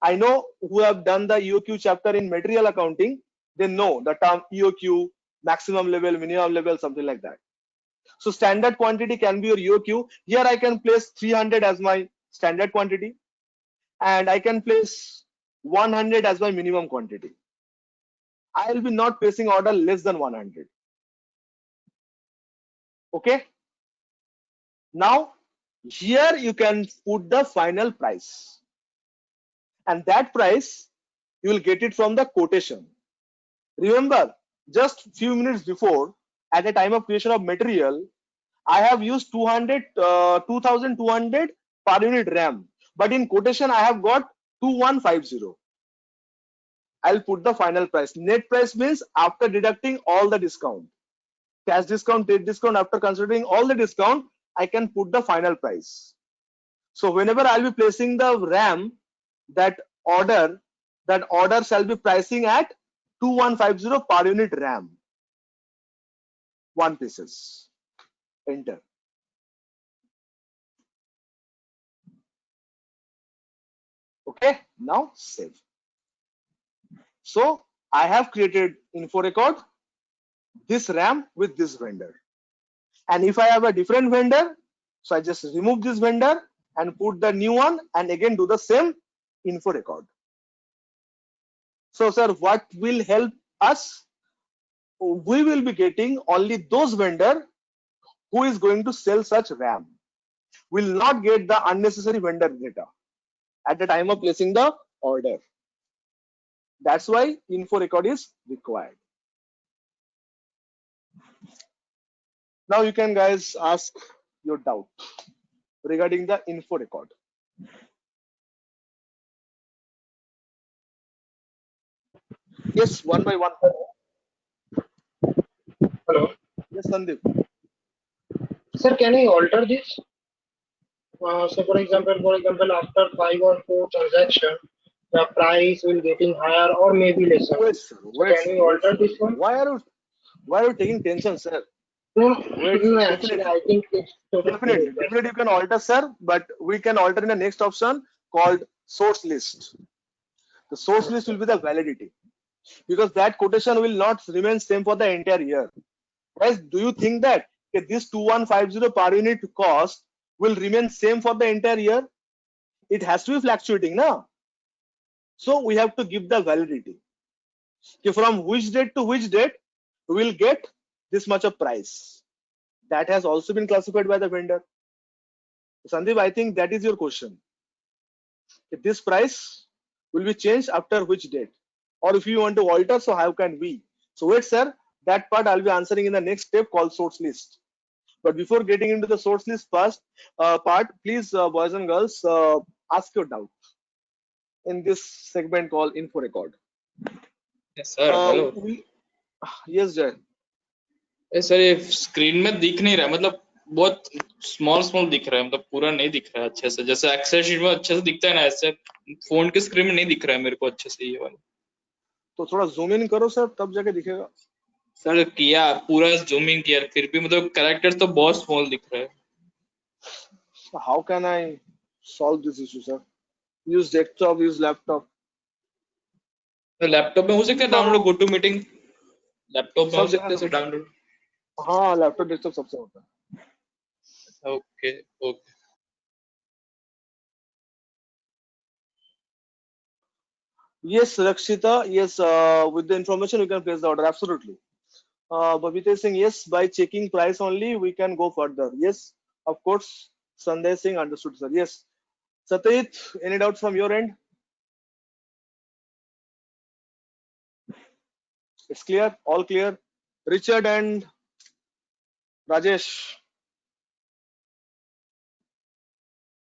I know who have done the EOQ chapter in material accounting, they know the term EOQ, maximum level, minimum level, something like that. So standard quantity can be your EOQ. Here I can place 300 as my standard quantity, and I can place 100 as my minimum quantity. I will be not placing order less than 100. Okay. Now here you can put the final price, and that price you will get it from the quotation. Remember, just few minutes before, at the time of creation of material, I have used 2200 per unit RAM, but in quotation I have got 2150. I'll put the final price. Net price means after deducting all the discount, cash discount, trade discount. After considering all the discount, I can put the final price. So whenever I'll be placing the RAM, that order shall be pricing at 2150 per unit RAM. 1 pieces. Enter. Okay, now save. So I have created info record, this RAM with this vendor. And if I have a different vendor, so I just remove this vendor and put the new one and again do the same info record. So sir, what will help us? We will be getting only those vendor who is going to sell such RAM. Will not get the unnecessary vendor data at the time of placing the order. That's why info record is required. Now you can guys ask your doubt regarding the info record. Yes, one by one. Hello. Yes, Sandeep. Sir, can I alter this? So for example, after 5 or 4 transactions, the price will getting higher or maybe lesser. Wait, sir. Wait, Can sir. we alter this one? Why are you taking tension, sir? No, Wait, no, definitely. actually, I think it's Definitely you can alter, sir, but we can alter in the next option called source list. The source list will be the validity, because that quotation will not remain same for the entire year. Guys, do you think that this 2150 per unit cost will remain same for the entire year? It has to be fluctuating now. So we have to give the validity. From which date to which date we will get this much of price. That has also been classified by the vendor. Sandeep, I think that is your question. This price will be changed after which date? Or if you want to alter, so how can we? So wait, sir, that part I'll be answering in the next step called source list. But before getting into the source list part, please, boys and girls, ask your doubt in this segment called info record. Yes, sir. Hello. Yes, Jay. Sir ये screen में दिख नहीं रहा, मतलब बहुत small दिख रहा है, मतलब पूरा नहीं दिख रहा है अच्छे से, जैसे एक्सेल शीट में अच्छे से दिखता है ना, ऐसे फोन के स्क्रीन में नहीं दिख रहा है मेरे को अच्छे से ये वाला। तो थोड़ा जूम इन करो सर, तब जाके दिखेगा। सर किया, पूरा जूमिंग किया, फिर भी मतलब कैरेक्टर्स तो बहुत स्मॉल दिख रहा है। How can I solve this issue sir? Use desktop, use laptop. तो लैपटॉप में हो सकता है download, go to meeting laptop में हो सकता है सर डाउनलोड। हाँ, लैपटॉप डेस्कटॉप सबसे होता है। Okay okay. Yes, Rakshita. Yes, with the information we can place the order. Absolutely. Babita is saying yes. By checking price only, we can go further. Yes, of course. Sandesh Singh, understood, sir. Yes. Satyajit, any doubts from your end? It's clear. All clear. Richard and Rajesh.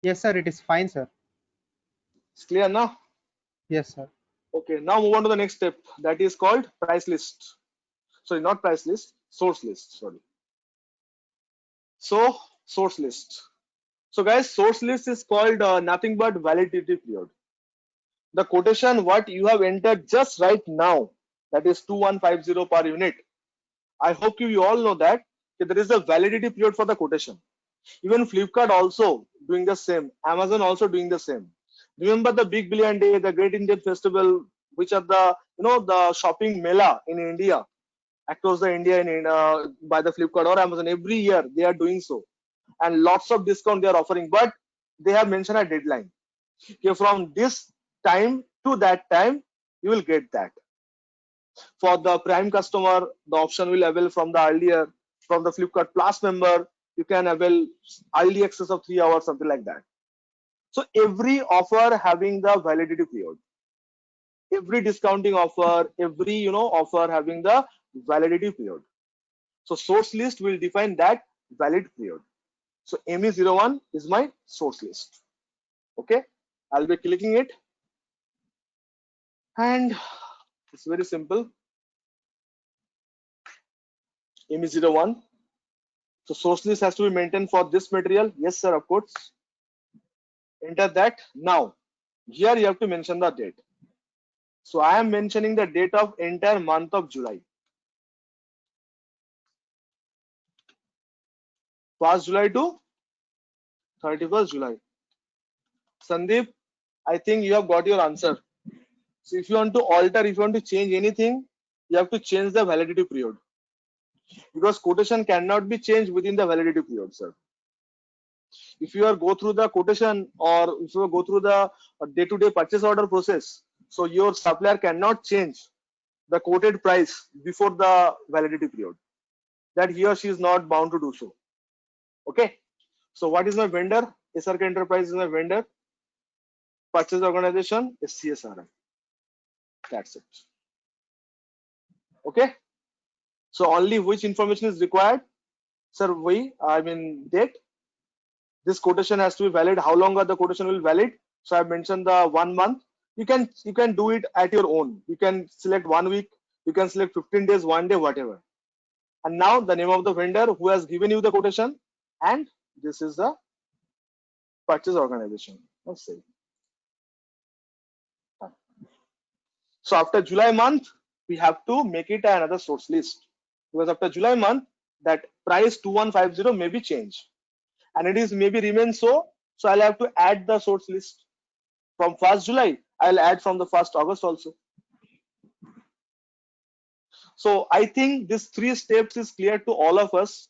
Yes, sir. It is fine, sir. It's clear now. Yes, sir. Okay. Now move on to the next step. That is called price list. Sorry, not price list. Source list. Sorry. So source list. So guys, source list is called nothing but validity period. The quotation what you have entered just right now, that is 2150 per unit. I hope you all know that there is a validity period for the quotation. Even Flipkart also doing the same. Amazon also doing the same. Remember the Big Billion Day, the Great Indian Festival, which are the the shopping mela in India. across the India by the Flipkart or Amazon. Every year they are doing so, and lots of discount they are offering, but they have mentioned a deadline. Okay, from this time to that time you will get that. For the Prime customer, the option will avail from the earlier, from the Flipkart Plus member, you can avail early access of 3 hours, something like that. So every offer having the validity period, every discounting offer, every offer having the validity period. So source list will define that valid period. So ME01 is my source list. Okay, I'll be clicking it, and it's very simple. ME01. So source list has to be maintained for this material. Yes, sir, of course. Enter that. Now, here you have to mention the date. So I am mentioning the date of entire month of July. 1st July to 31st July. Sandeep, I think you have got your answer. So if you want to alter, if you want to change anything, you have to change the validity period, because quotation cannot be changed within the validity period, sir. If you are go through the quotation, or if you go through the day-to-day purchase order process, so your supplier cannot change the quoted price before the validity period. That he or she is not bound to do so. Okay. So what is my vendor? SRK Enterprise is my vendor. Purchase organization is CSRI. That's it. Okay. So only which information is required, sir? Date. This quotation has to be valid. How long are the quotation will valid? So I have mentioned the 1 month. You can do it at your own. You can select 1 week. You can select 15 days, 1 day, whatever. And now the name of the vendor who has given you the quotation, and this is the purchase organization. Let's see. So after July month, we have to make it another source list, because after July month, that price 2150 may be changed, and it is maybe remain so. So I'll have to add the source list from 1st July. I'll add from the 1st August also. So I think this 3 steps is clear to all of us.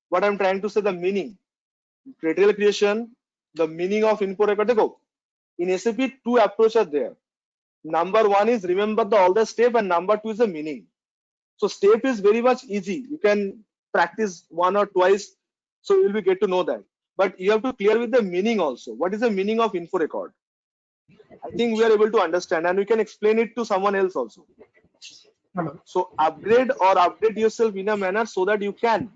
What I'm trying to say, the meaning, material creation, the meaning of info record. In SAP, 2 approaches are there. Number 1 is remember all the step, and number 2 is the meaning. So step is very much easy. You can practice 1 or twice, so you will get to know that. But you have to clear with the meaning also. What is the meaning of info record? I think we are able to understand, and we can explain it to someone else also. So upgrade or update yourself in a manner so that you can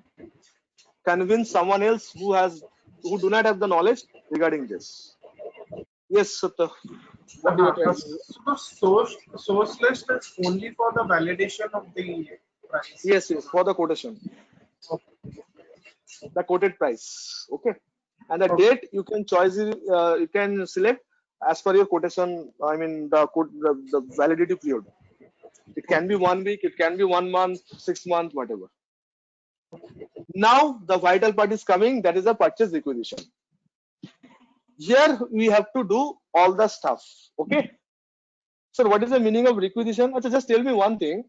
convince someone else who do not have the knowledge regarding this. Yes, Satya. What do you tell? So the source list is only for the validation of the price. Yes, for the quotation. Okay. The quoted price. Okay. And the date you can choose. You can select as per your quotation. The validity period. It can be 1 week. It can be 1 month, 6 months, whatever. Now the vital part is coming. That is the purchase requisition. Here we have to do all the stuff. Okay. Sir, what is the meaning of requisition? Just tell me one thing.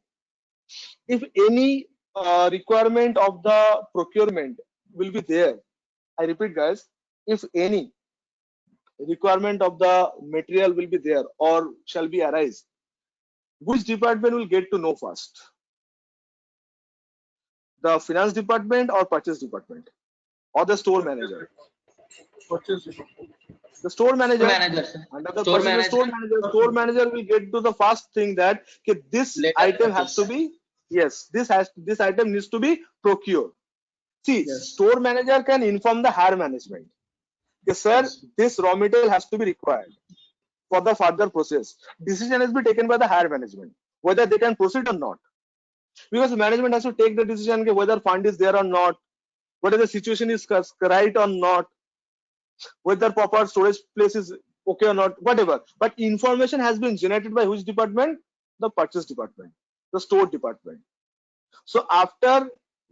If any requirement of the procurement will be there, I repeat, guys, if any requirement of the material will be there or shall be arise, which department will get to know first? The finance department or purchase department or the store manager? The store manager. Under the store manager will get to the first thing that this item has to be, yes, this item needs to be procured. See, yes. Store manager can inform the higher management. Yes, sir, yes. This raw material has to be required for the further process. Decision has been taken by the higher management whether they can proceed or not, because the management has to take the decision whether fund is there or not, whether the situation is right or not, whether proper storage place is okay or not, whatever. But information has been generated by which department? The purchase department, the store department. So after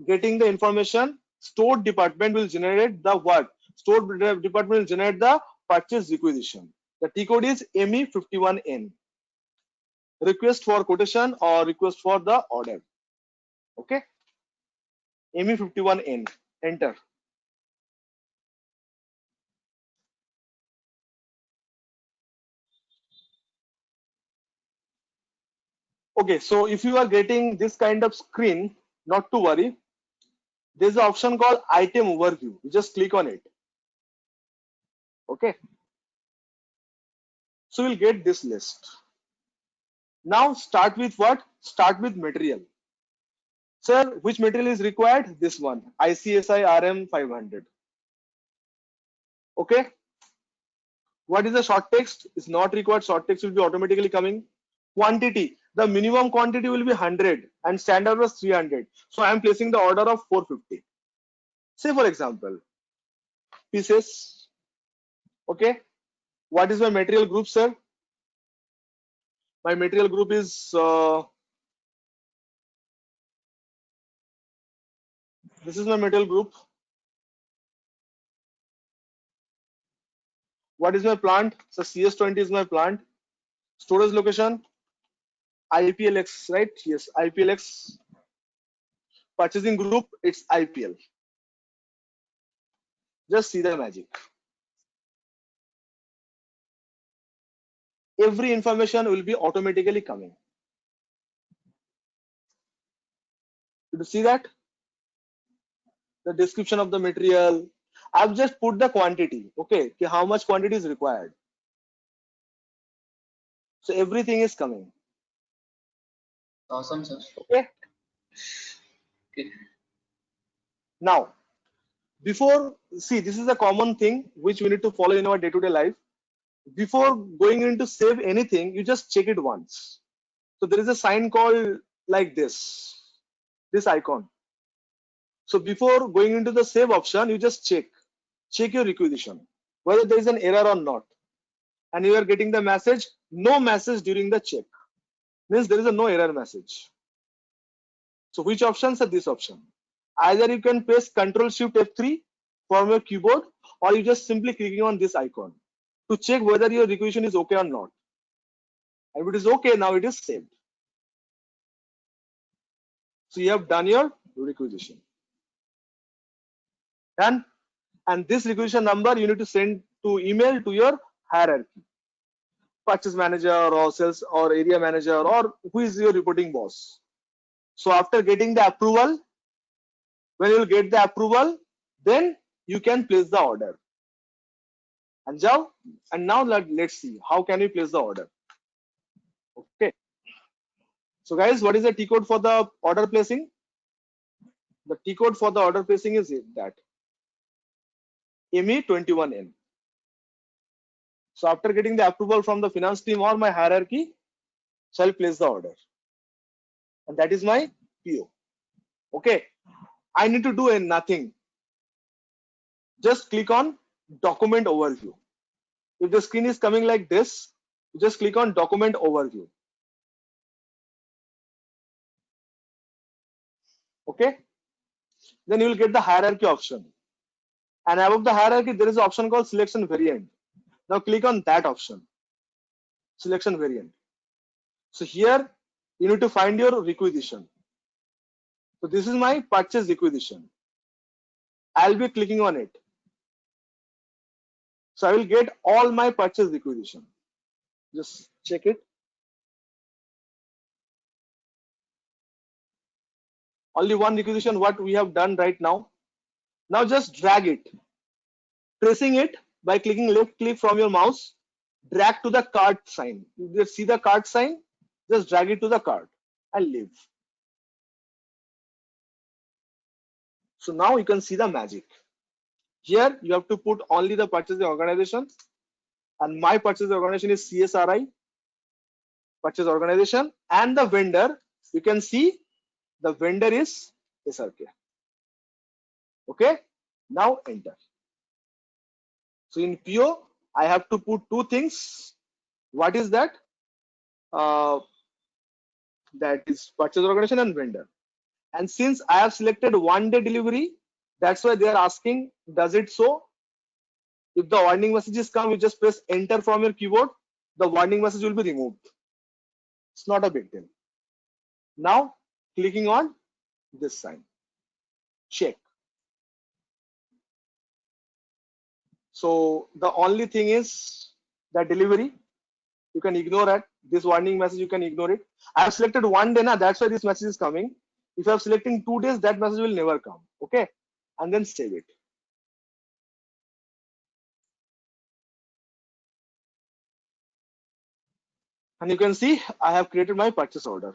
getting the information, store department will generate the what? Store department will generate the purchase requisition. The T code is ME51N. Request for quotation or request for the order. Okay, ME51N, enter. Okay, so if you are getting this kind of screen, not to worry. There's an option called item overview. You just click on it. Okay. So you'll get this list. Now start with what? Start with material. Sir, which material is required? This one, ICSI RM 500. Okay. What is the short text? Is not required. Short text will be automatically coming. Quantity. The minimum quantity will be 100 and standard was 300. So I am placing the order of 450. Say for example, pieces. Okay. What is my material group, sir? My material group is this is my material group. What is my plant? So CS20 is my plant. Storage location, IPLX, right? Yes, IPLX. Purchasing group, it's IPL. Just see the magic. Every information will be automatically coming. Did you see that? The description of the material. I've just put the quantity. Okay, how much quantity is required. So everything is coming. Awesome, sir. Okay. Okay. Now, before, see, this is a common thing which we need to follow in our day-to-day life. Before going into save anything, you just check it once. So there is a sign called like this icon. So before going into the save option, you just check your requisition, whether there is an error or not. And you are getting the message, no message during the check. Means there is a no error message. So which options are this option? Either you can press Ctrl Shift F3 from your keyboard, or you just simply clicking on this icon to check whether your requisition is okay or not. And if it is okay, now it is saved. So you have done your requisition. Done. And this requisition number you need to send to email to your hierarchy, purchase manager or sales or area manager, or who is your reporting boss. So after getting the approval, when you will get the approval, then you can place the order. And now let's see how can we place the order. Okay. So guys, what is the T code for the order placing? The T code for the order placing is that ME21N. So after getting the approval from the finance team or my hierarchy, shall place the order. And that is my PO. Okay. I need to do nothing. Just click on document overview. If the screen is coming like this, you just click on document overview. Okay. Then you will get the hierarchy option. And above the hierarchy, there is an option called selection variant. Now click on that option, selection variant. So here you need to find your requisition. So this is my purchase requisition. I'll be clicking on it. So I will get all my purchase requisition. Just check it. Only one requisition, what we have done right now. Now just drag it. Pressing it by clicking left click from your mouse, drag to the cart sign. You see the cart sign? Just drag it to the cart and leave. So now you can see the magic. Here you have to put only the purchasing organization, and my purchasing organization is CSRI purchase organization, and the vendor, you can see the vendor is SRK. Okay, now enter. So in PO, I have to put two things. What is that? That is purchase organization and vendor. And since I have selected 1-day delivery, that's why they are asking, does it so? If the warning messages come, you just press enter from your keyboard, the warning message will be removed. It's not a big deal. Now clicking on this sign. Check. So the only thing is the delivery. You can ignore it. This warning message, you can ignore it. I have selected 1 day now, that's why this message is coming. If I am selecting 2 days, that message will never come. Okay, and then save it. And you can see I have created my purchase order,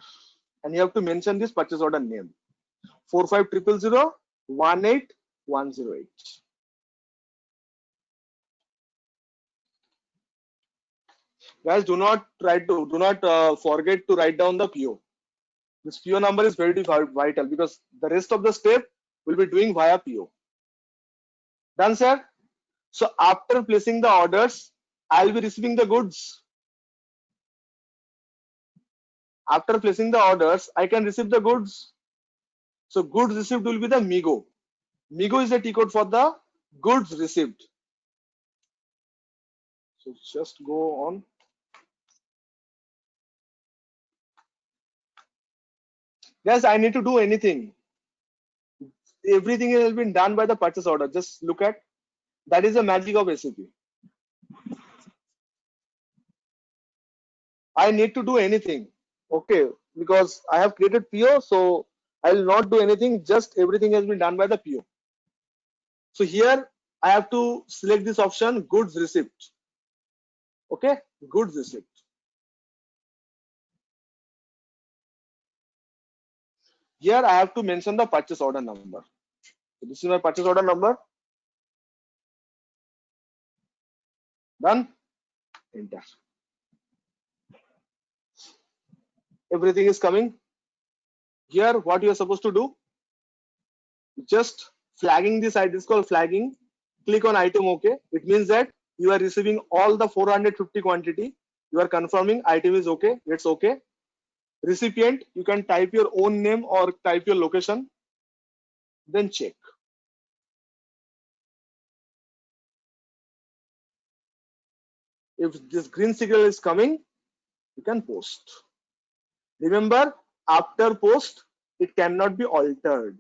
and you have to mention this purchase order name 45000 18108. Guys, do not forget to write down the PO. This PO number is very vital because the rest of the step will be doing via PO. Done, sir? So after placing the orders, I'll be receiving the goods. After placing the orders, I can receive the goods. So goods received will be the MIGO. MIGO is the T code for the goods received. So just go on. Guys, I need to do anything. Everything has been done by the purchase order. Just look at that is the magic of SAP. I need to do anything. Okay, because I have created PO, so I will not do anything. Just everything has been done by the PO. So here I have to select this option, goods receipt. Okay, goods receipt. Here I have to mention the purchase order number. So this is my purchase order number. Done. Enter. Everything is coming. Here what you are supposed to do, just flagging this item is called flagging. Click on item OK. It means that you are receiving all the 450 quantity. You are confirming item is okay. It's okay. Recipient, you can type your own name or type your location. Then check. If this green signal is coming, you can post. Remember, after post, it cannot be altered.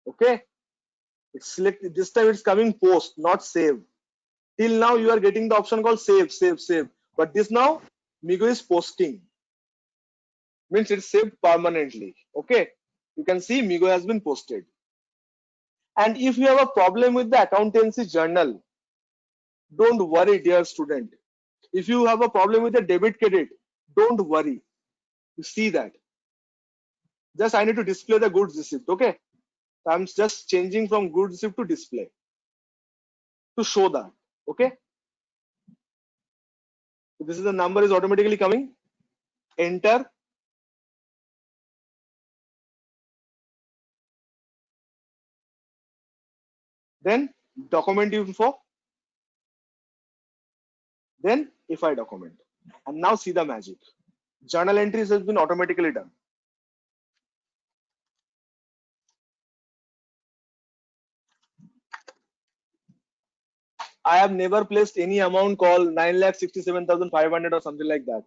Okay. It's selected. This time it's coming post, not save. Till now you are getting the option called save, save, save. But this now MIGO is posting. Means it's saved permanently. Okay. You can see MIGO has been posted. And if you have a problem with the accountancy journal, don't worry, dear student. If you have a problem with the debit credit, don't worry. You see that. Just I need to display the goods receipt. Okay. I'm just changing from goods receipt to display to show that. Okay. So this is the number is automatically coming. Enter. Then document info. Then if I document. And now see the magic. Journal entries has been automatically done. I have never placed any amount called 9,67,500 or something like that.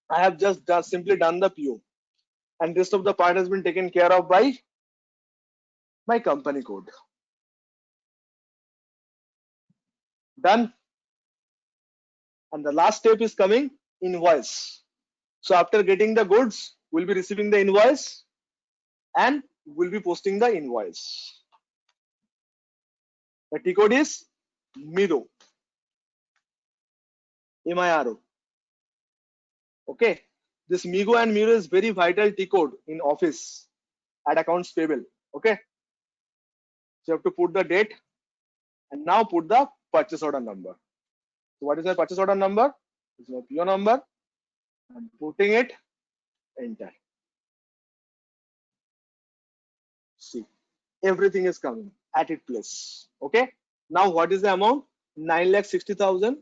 I have just simply done the PO, and rest of the part has been taken care of by my company code. Done. And the last step is coming, invoice. So after getting the goods, we'll be receiving the invoice and we'll be posting the invoice. The T code is MIRO. MIRO. Okay. This MIGO and MIRO is very vital T code in Office at accounts payable. Okay. So you have to put the date and now put the purchase order number. So what is my purchase order number? This is my PO number. I'm putting it, enter. See, everything is coming at its place. Okay. Now what is the amount? 9,60,000.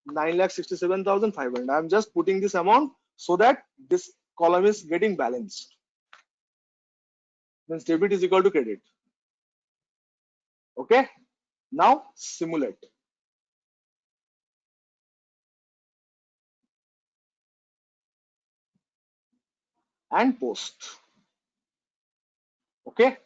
9,67,500. I'm just putting this amount so that this column is getting balanced. Then debit is equal to credit. Okay. Now simulate. and post. Okay.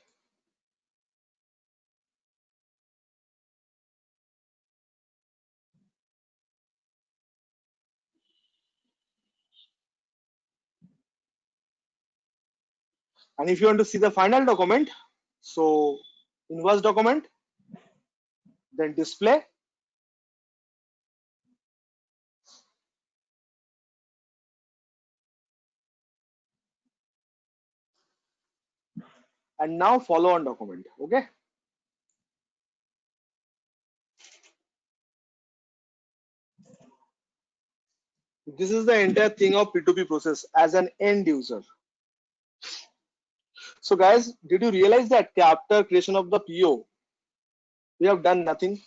And if you want to see the final document, so invoice document, then display, and now follow on document. Okay. This is the entire thing of P2P process as an end user. So guys, did you realize that after creation of the PO, we have done nothing?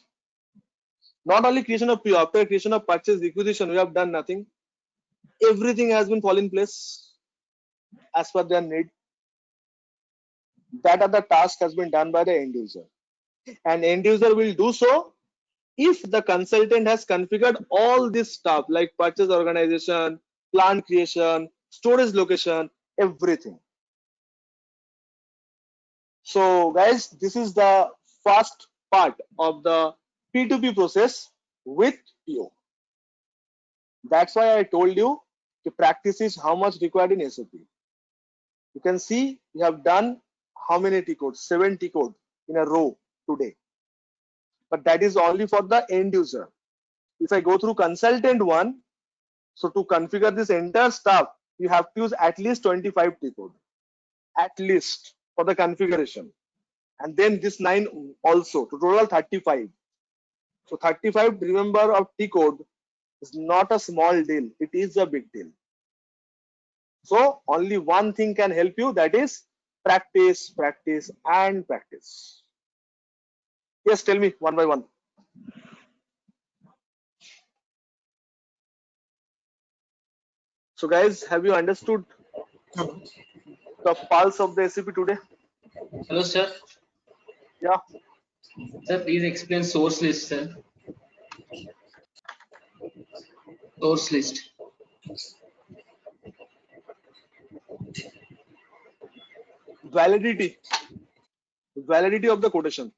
Not only creation of PO, after creation of purchase requisition, we have done nothing. Everything has been fall in place as per their need. That other task has been done by the end user. And end user will do so if the consultant has configured all this stuff like purchase organization, plan creation, storage location, everything. So guys, this is the first part of the P2P process with PO. That's why I told you the practice is how much required in SAP. You can see we have done how many T codes? 7 T codes in a row today. But that is only for the end user. If I go through consultant one, so to configure this entire stuff, you have to use at least 25 T code, at least for the configuration. And then this 9 also, to total 35. So 35, remember, of T code is not a small deal. It is a big deal. So only one thing can help you, that is practice, practice, and practice. Yes, tell me one by one. So guys, have you understood the pulse of the SAP today? Hello, sir. Yeah. Sir, please explain source list, sir. Source list. Validity of the quotation.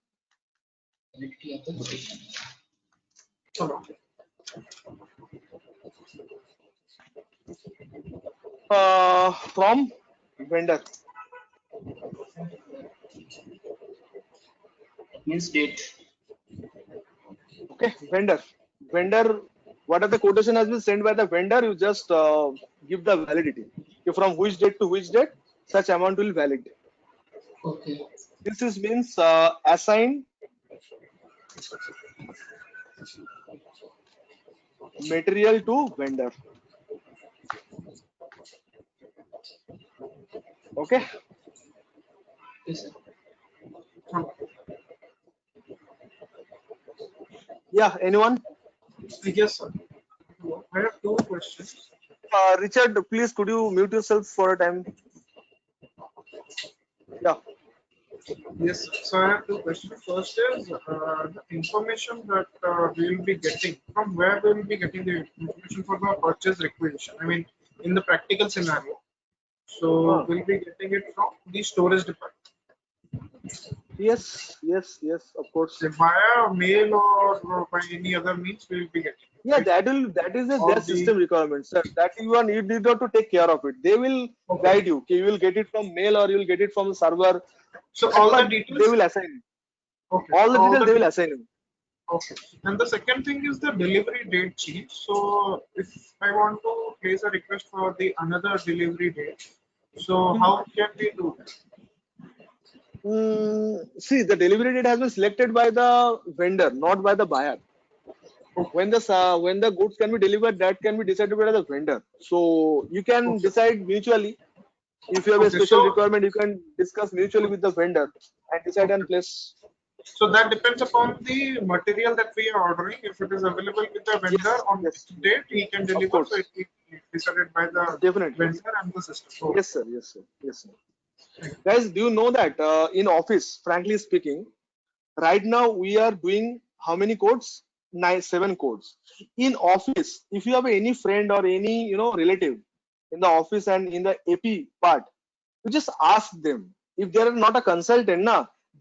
Validity of the quotation. From vendor. Means date. Okay, vendor. What are the quotation has been sent by the vendor? You just give the validity. From which date to which date such amount will valid. Okay. This is means assign material to vendor. Okay. Yes, sir. Yeah, anyone? Yes, sir. I have 2 questions. Richard, please could you mute yourself for a time? Yeah. Yes, sir. So I have 2 questions. First is the information that we will be getting. From where we will be getting the information for the purchase requisition? I mean, in the practical scenario. So we'll be getting it from the storage department. Yes, of course. Via mail or by any other means we will be getting. Yeah, that is their system requirement, sir. That you need not to take care of it. They will guide you. You will get it from mail or you will get it from the server. So all the details they will assign. Okay. All the details they will assign you. Okay. And the second thing is the delivery date change. So if I want to place a request for the another delivery date, so how can we do that? See, the delivery date has been selected by the vendor, not by the buyer. When the goods can be delivered, that can be decided by the vendor. So you can decide mutually. If you have a special requirement, you can discuss mutually with the vendor and decide and place. So that depends upon the material that we are ordering. If it is available with the vendor on this date, he can deliver. So it is decided by the vendor and the system. Yes, sir. Yes, sir. Yes, sir. Guys, do you know that in office, frankly speaking, right now we are doing how many codes? 7 codes. In office, if you have any friend or any relative in the office and in the AP part, you just ask them. If they are not a consultant,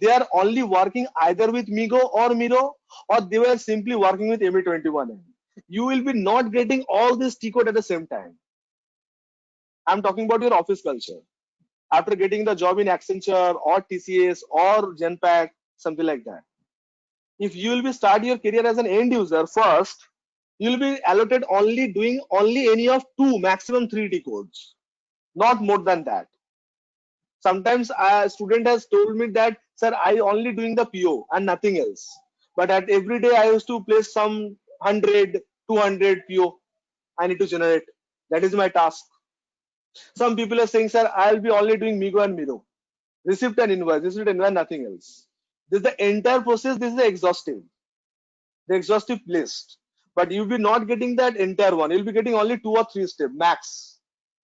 they are only working either with Migo or Miro, or they were simply working with ME21. You will be not getting all this T code at the same time. I'm talking about your office culture. After getting the job in Accenture or TCS or Genpact, something like that. If you will be start your career as an end user first, you will be allotted only doing only any of 2, maximum 3 T codes, not more than that. Sometimes a student has told me that, sir, I only doing the PO and nothing else. But at every day I used to place some 100, 200 PO I need to generate. That is my task. Some people are saying, sir, I'll be only doing Migo and Miro. Receipt and invoice, nothing else. This is the entire process. This is the exhaustive list. But you'll be not getting that entire one. You'll be getting only 2 or 3 steps max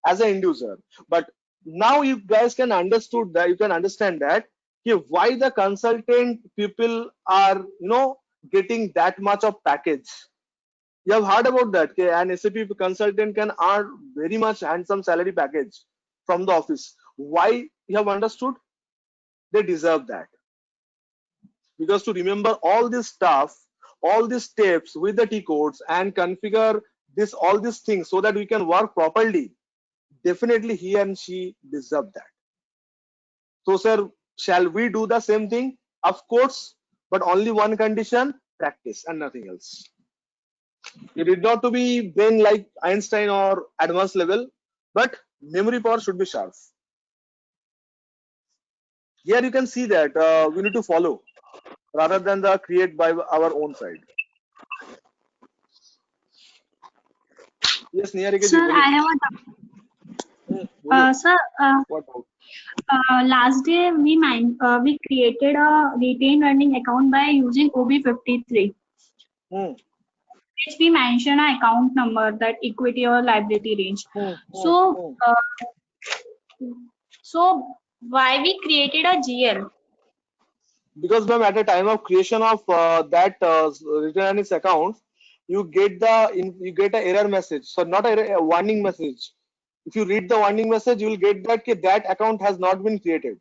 as an end user. But now you guys can understood that, you can understand that why the consultant people are getting that much of package. You have heard about that. An SAP consultant can earn very much handsome salary package from the office. Why? You have understood? They deserve that. Because to remember all this stuff, all these steps with the T codes and configure all these things so that we can work properly, definitely he and she deserve that. So sir, shall we do the same thing? Of course, but only one condition: practice and nothing else. You need not to be brain like Einstein or advanced level, but memory power should be sharp. Here you can see that we need to follow rather than the create by our own side. Yes, Niharika ji, Sir, I have a doubt. Sir, what doubt? last day we created a retained earning account by using OB53, which we mention an account number, that equity or liability range. So why we created a GL? Because ma'am, at the time of creation of that return earnings account, you get an error message. So not a warning message. If you read the warning message, you will get that account has not been created.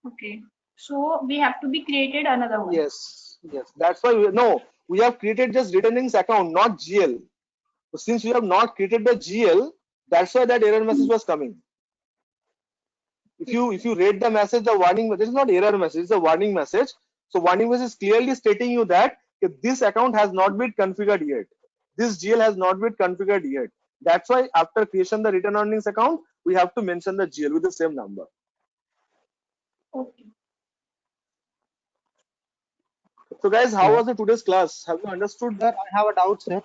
Okay. So we have to be created another one. Yes. That's why we have created just return earnings account, not GL. So since we have not created the GL, that's why that error message was coming. If you read the message, the warning message is not error message, it's a warning message. So warning message is clearly stating you that this account has not been configured yet. This GL has not been configured yet. That's why after creation the return earnings account, we have to mention the GL with the same number. Okay. So guys, how was the today's class? Have you understood? Sir, I have a doubt, sir.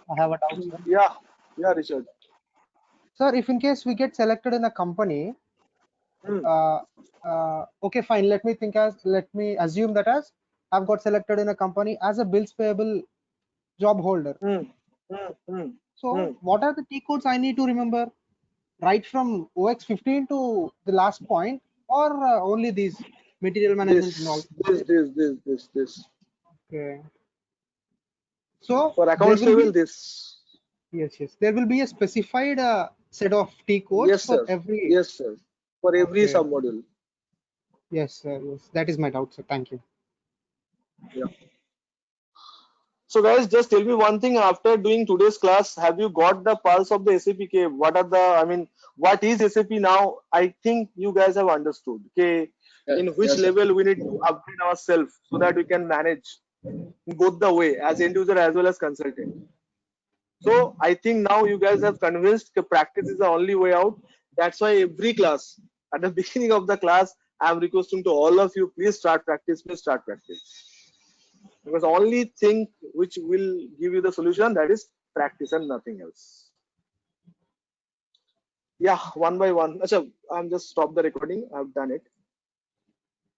Yeah, Richard. Sir, if in case we get selected in a company, okay, fine. Let me assume that as I've got selected in a company as a bills payable job holder. So what are the T codes I need to remember? Right from OX15 to the last point, or only these material management and all? This. Okay. So for accounts payable, this. Yes. There will be a specified set of T codes for every. Yes, sir. For every submodule. Yes, sir. Yes, that is my doubt, sir. Thank you. Yeah. So guys, just tell me one thing. After doing today's class, have you got the pulse of the SAP? What is SAP now? I think you guys have understood. In which level we need to upgrade ourselves so that we can manage both the way as end user as well as consultant. So I think now you guys have convinced that practice is the only way out. That's why every class, at the beginning of the class, I'm requesting to all of you, please start practice. Because the only thing which will give you the solution, that is practice and nothing else. Yeah, one by one. Achha, I'm just stop the recording. I've done it.